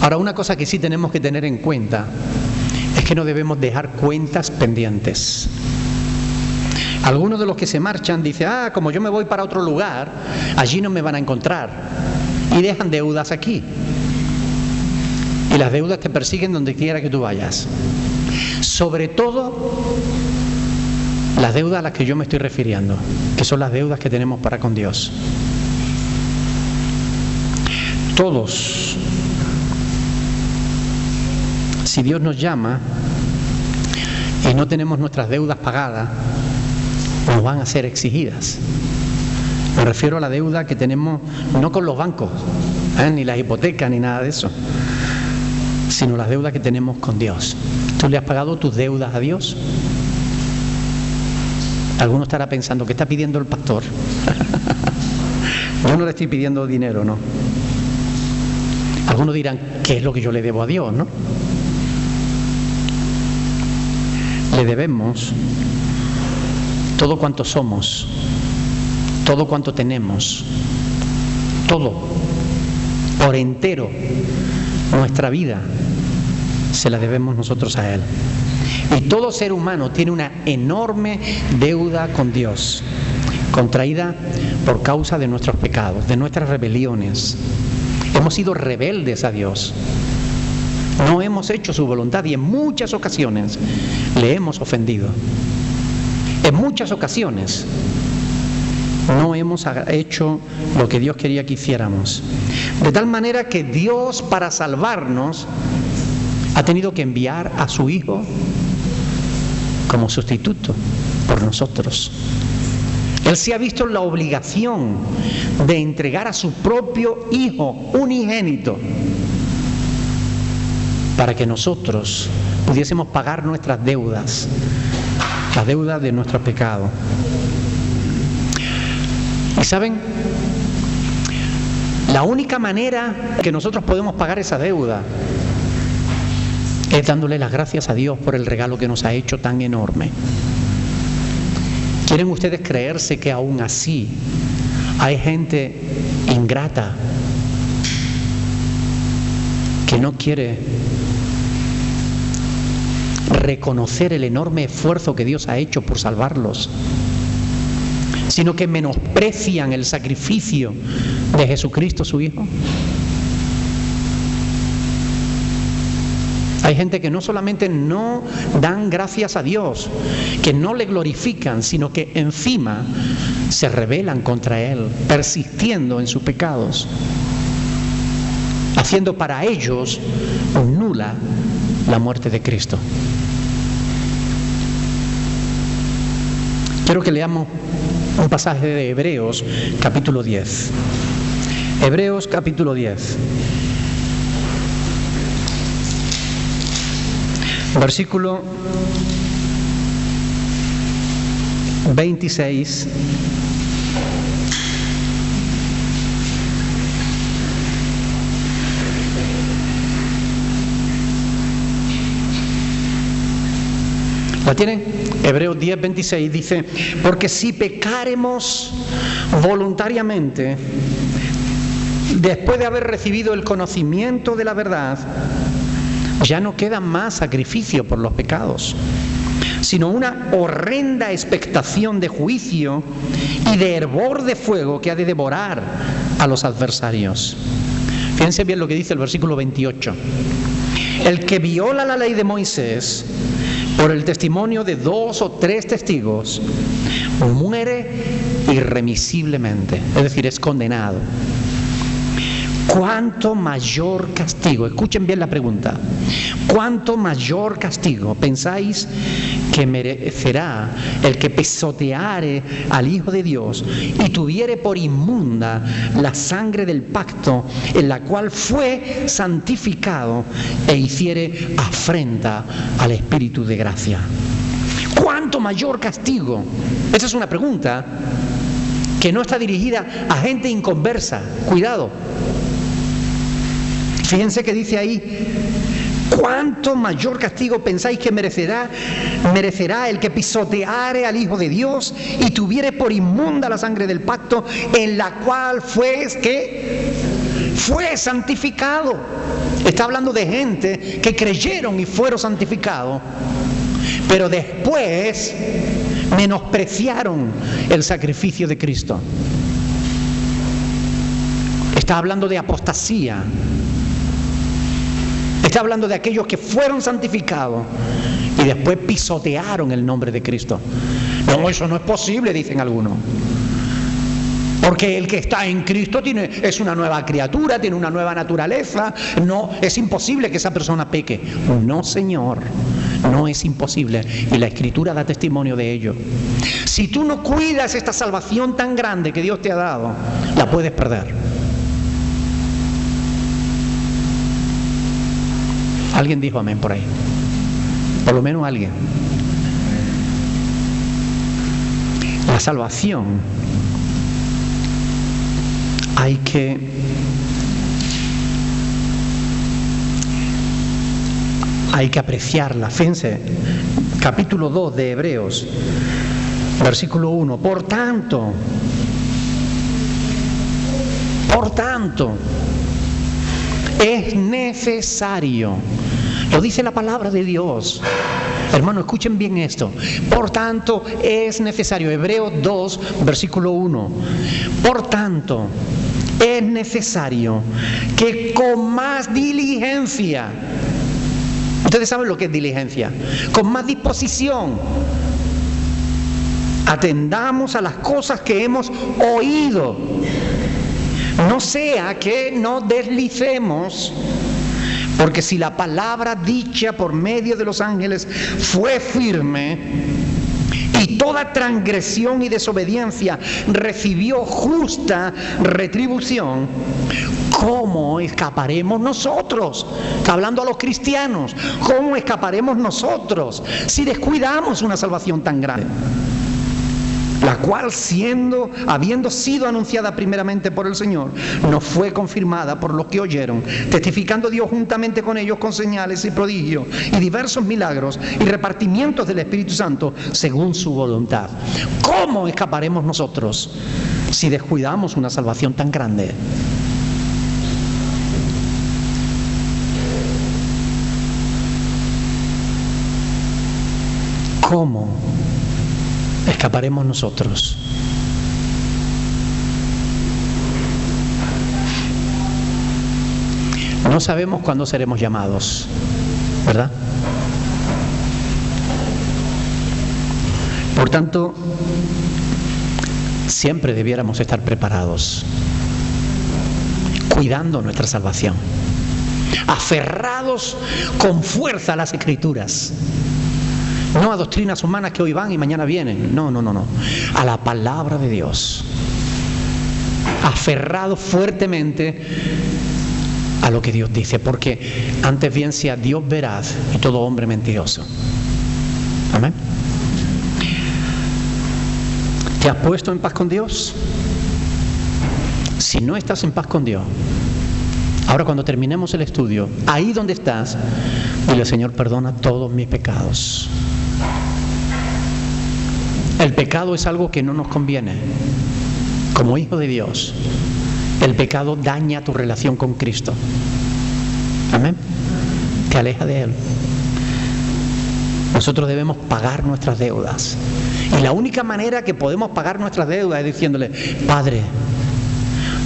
Ahora, una cosa que sí tenemos que tener en cuenta es que no debemos dejar cuentas pendientes. Algunos de los que se marchan dicen, como yo me voy para otro lugar, allí no me van a encontrar. Y dejan deudas aquí. Y las deudas te persiguen donde quiera que tú vayas. Sobre todo, las deudas a las que yo me estoy refiriendo, que son las deudas que tenemos para con Dios. Todos, si Dios nos llama y no tenemos nuestras deudas pagadas, nos van a ser exigidas. Me refiero a la deuda que tenemos no con los bancos, ni las hipotecas, ni nada de eso, sino las deudas que tenemos con Dios. ¿Tú le has pagado tus deudas a Dios? Alguno estará pensando, ¿qué está pidiendo el pastor? Yo no le estoy pidiendo dinero, ¿no? Algunos dirán, ¿qué es lo que yo le debo a Dios, no? Le debemos todo cuanto somos, todo cuanto tenemos, todo, por entero, nuestra vida, se la debemos nosotros a Él. Y todo ser humano tiene una enorme deuda con Dios, contraída por causa de nuestros pecados, de nuestras rebeliones. Hemos sido rebeldes a Dios. No hemos hecho su voluntad y en muchas ocasiones le hemos ofendido. En muchas ocasiones no hemos hecho lo que Dios quería que hiciéramos. De tal manera que Dios, para salvarnos, ha tenido que enviar a su Hijo como sustituto por nosotros. Él se ha visto en la obligación de entregar a su propio Hijo unigénito para que nosotros pudiésemos pagar nuestras deudas, las deudas de nuestro pecado. Y ¿saben? La única manera que nosotros podemos pagar esa deuda es dándole las gracias a Dios por el regalo que nos ha hecho tan enorme. ¿Quieren ustedes creerse que aún así hay gente ingrata que no quiere reconocer el enorme esfuerzo que Dios ha hecho por salvarlos, sino que menosprecian el sacrificio de Jesucristo, su Hijo? Hay gente que no solamente no dan gracias a Dios, que no le glorifican, sino que encima se rebelan contra Él, persistiendo en sus pecados, haciendo para ellos nula la muerte de Cristo. Quiero que leamos un pasaje de Hebreos, capítulo 10. Hebreos, capítulo 10. Versículo 26. ¿La tienen? Hebreos 10, 26 dice: porque si pecáremos voluntariamente, después de haber recibido el conocimiento de la verdad, ya no queda más sacrificio por los pecados, sino una horrenda expectación de juicio y de hervor de fuego que ha de devorar a los adversarios. Fíjense bien lo que dice el versículo 28. El que viola la ley de Moisés por el testimonio de 2 o 3 testigos muere irremisiblemente, es decir, es condenado. ¿Cuánto mayor castigo? Escuchen bien la pregunta. ¿Cuánto mayor castigo pensáis que merecerá el que pisoteare al Hijo de Dios y tuviere por inmunda la sangre del pacto en la cual fue santificado e hiciere afrenta al Espíritu de gracia? ¿Cuánto mayor castigo? Esa es una pregunta que no está dirigida a gente inconversa. Cuidado. Fíjense que dice ahí: ¿cuánto mayor castigo pensáis que merecerá el que pisoteare al Hijo de Dios y tuviere por inmunda la sangre del pacto en la cual fue santificado? Está hablando de gente que creyeron y fueron santificados, pero después menospreciaron el sacrificio de Cristo. Está hablando de apostasía. Está hablando de aquellos que fueron santificados y después pisotearon el nombre de Cristo. No, eso no es posible, dicen algunos. Porque el que está en Cristo es una nueva criatura, tiene una nueva naturaleza. No, es imposible que esa persona peque. No, Señor, no es imposible. Y la Escritura da testimonio de ello. Si tú no cuidas esta salvación tan grande que Dios te ha dado, la puedes perder. Alguien dijo amén por ahí. Por lo menos alguien. La salvación hay que apreciarla. Fíjense, capítulo 2 de Hebreos, versículo 1. Por tanto, es necesario, lo dice la palabra de Dios. Hermano, escuchen bien esto. Por tanto, es necesario. Hebreos 2, versículo 1. Por tanto, es necesario que con más diligencia, ustedes saben lo que es diligencia, con más disposición, Atendamos a las cosas que hemos oído. No sea que nos deslicemos, porque si la palabra dicha por medio de los ángeles fue firme, y toda transgresión y desobediencia recibió justa retribución, ¿cómo escaparemos nosotros? Está hablando a los cristianos. ¿Cómo escaparemos nosotros si descuidamos una salvación tan grande? La cual, habiendo sido anunciada primeramente por el Señor, nos fue confirmada por los que oyeron, testificando Dios juntamente con ellos con señales y prodigios y diversos milagros y repartimientos del Espíritu Santo según su voluntad. ¿Cómo escaparemos nosotros si descuidamos una salvación tan grande? ¿Cómo escaparemos nosotros? No sabemos cuándo seremos llamados, ¿verdad? Por tanto, siempre debiéramos estar preparados, cuidando nuestra salvación, aferrados con fuerza a las Escrituras. No a doctrinas humanas que hoy van y mañana vienen. No. A la palabra de Dios. Aferrado fuertemente a lo que Dios dice. Porque antes bien sea Dios veraz y todo hombre mentiroso. Amén. ¿Te has puesto en paz con Dios? Si no estás en paz con Dios, ahora cuando terminemos el estudio, ahí donde estás, dile: Señor, perdona todos mis pecados. El pecado es algo que no nos conviene. Como hijo de Dios, el pecado daña tu relación con Cristo. Amén. Te aleja de Él. Nosotros debemos pagar nuestras deudas. Y la única manera que podemos pagar nuestras deudas es diciéndole: Padre,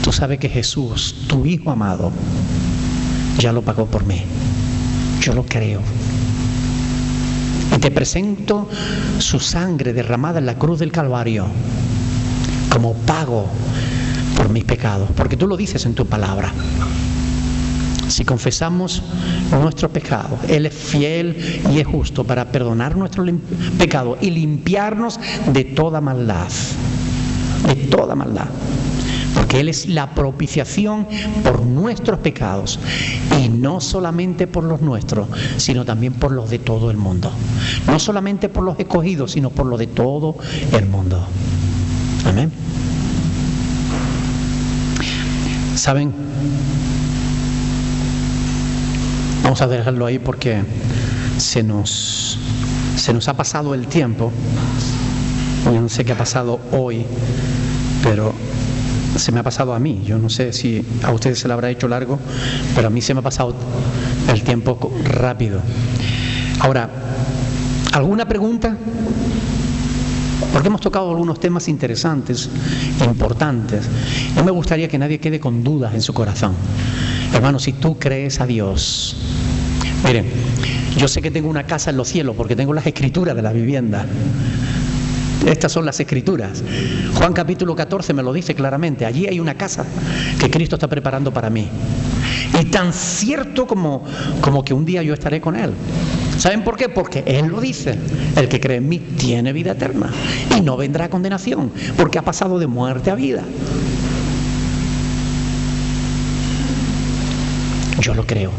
tú sabes que Jesús, tu Hijo amado, ya lo pagó por mí. Yo lo creo. Y te presento su sangre derramada en la cruz del Calvario como pago por mis pecados, porque tú lo dices en tu palabra. Si confesamos nuestros pecados, Él es fiel y es justo para perdonar nuestros pecados y limpiarnos de toda maldad. De toda maldad. Porque Él es la propiciación por nuestros pecados, y no solamente por los nuestros, sino también por los de todo el mundo. No solamente por los escogidos, sino por los de todo el mundo. Amén. ¿Saben? Vamos a dejarlo ahí porque se nos ha pasado el tiempo. Yo no sé qué ha pasado hoy, pero se me ha pasado a mí. Yo no sé si a ustedes se le habrá hecho largo, pero a mí se me ha pasado el tiempo rápido. Ahora, ¿alguna pregunta? Porque hemos tocado algunos temas interesantes, importantes. No me gustaría que nadie quede con dudas en su corazón. Hermano, si tú crees a Dios, miren, yo sé que tengo una casa en los cielos porque tengo las escrituras de la vivienda. Estas son las escrituras. Juan capítulo 14 me lo dice claramente. Allí hay una casa que Cristo está preparando para mí. Y tan cierto como que un día yo estaré con Él. ¿Saben por qué? Porque Él lo dice: el que cree en mí tiene vida eterna y no vendrá a condenación, porque ha pasado de muerte a vida. Yo lo creo.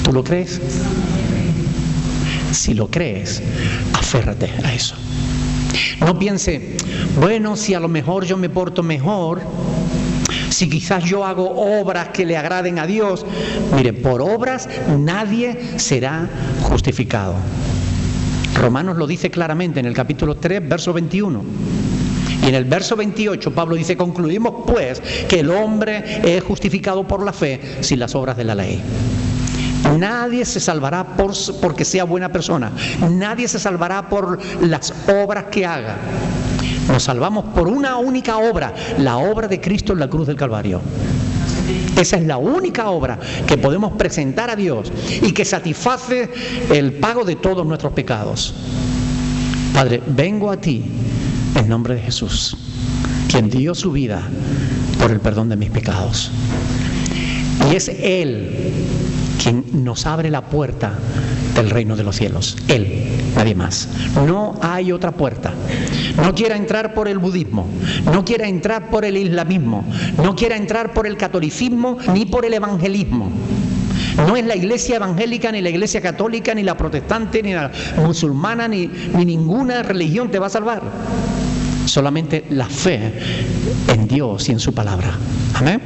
¿Tú lo crees? Si lo crees, aférrate a eso. No piense: bueno, si a lo mejor yo me porto mejor, si quizás yo hago obras que le agraden a Dios. Mire, por obras nadie será justificado. Romanos lo dice claramente en el capítulo 3, verso 21. Y en el verso 28 Pablo dice: concluimos pues que el hombre es justificado por la fe sin las obras de la ley. Nadie se salvará porque sea buena persona. Nadie se salvará por las obras que haga. Nos salvamos por una única obra, la obra de Cristo en la cruz del Calvario. Esa es la única obra que podemos presentar a Dios y que satisface el pago de todos nuestros pecados. Padre, vengo a ti en nombre de Jesús, quien dio su vida por el perdón de mis pecados. Y es Él quien nos abre la puerta del reino de los cielos. Él, nadie más. No hay otra puerta. No quiera entrar por el budismo, no quiera entrar por el islamismo, no quiera entrar por el catolicismo ni por el evangelismo. No es la iglesia evangélica, ni la iglesia católica, ni la protestante, ni la musulmana, ni ninguna religión te va a salvar. Solamente la fe en Dios y en su palabra. Amén.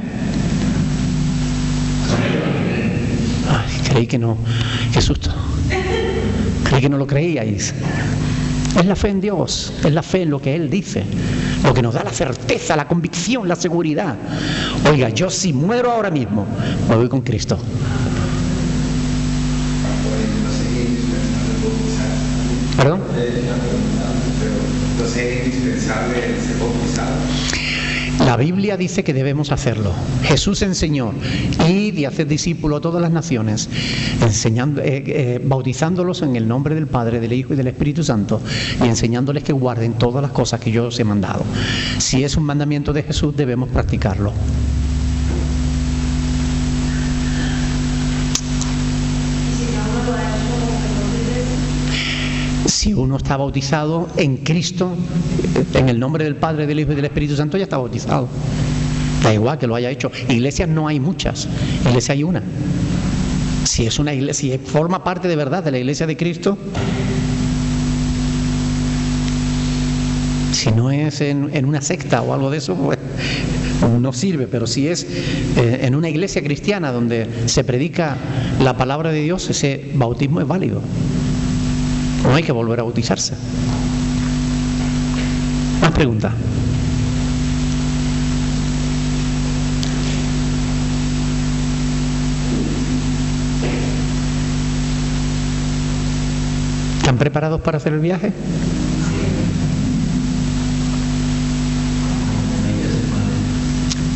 Ay, creí que no. Qué susto. Creí que no lo creíais. Es la fe en Dios, es la fe en lo que Él dice, lo que nos da la certeza, la convicción, la seguridad. Oiga, yo si muero ahora mismo, me voy con Cristo. ¿Perdón? Entonces es indispensable ser bautizado. La Biblia dice que debemos hacerlo. Jesús enseñó: id y haced discípulos a todas las naciones, bautizándolos en el nombre del Padre, del Hijo y del Espíritu Santo, y enseñándoles que guarden todas las cosas que yo os he mandado. Si es un mandamiento de Jesús, debemos practicarlo. Si uno está bautizado en Cristo, en el nombre del Padre, del Hijo y del Espíritu Santo, ya está bautizado. Da igual que lo haya hecho. Iglesias no hay muchas, iglesia hay una. Si es una iglesia, si forma parte de verdad de la iglesia de Cristo, si no es en una secta o algo de eso, pues no sirve. Pero si es en una iglesia cristiana donde se predica la palabra de Dios, ese bautismo es válido. No hay que volver a bautizarse. Más preguntas. ¿Están preparados para hacer el viaje?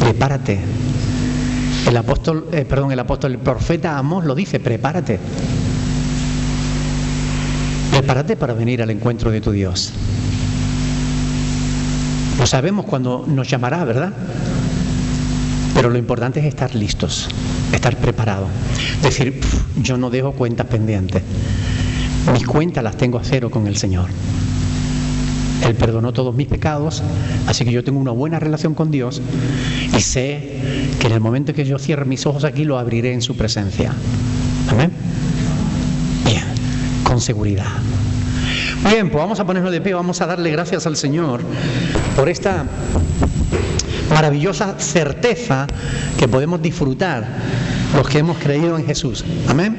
Prepárate. El profeta Amós lo dice: prepárate. Prepárate para venir al encuentro de tu Dios. Lo sabemos cuando nos llamará, ¿verdad? Pero lo importante es estar listos, estar preparados. Decir, yo no dejo cuentas pendientes. Mis cuentas las tengo a cero con el Señor. Él perdonó todos mis pecados, así que yo tengo una buena relación con Dios y sé que en el momento que yo cierre mis ojos aquí, lo abriré en su presencia. Amén. Bien, con seguridad. Bien, pues vamos a ponernos de pie, vamos a darle gracias al Señor por esta maravillosa certeza que podemos disfrutar los que hemos creído en Jesús. Amén.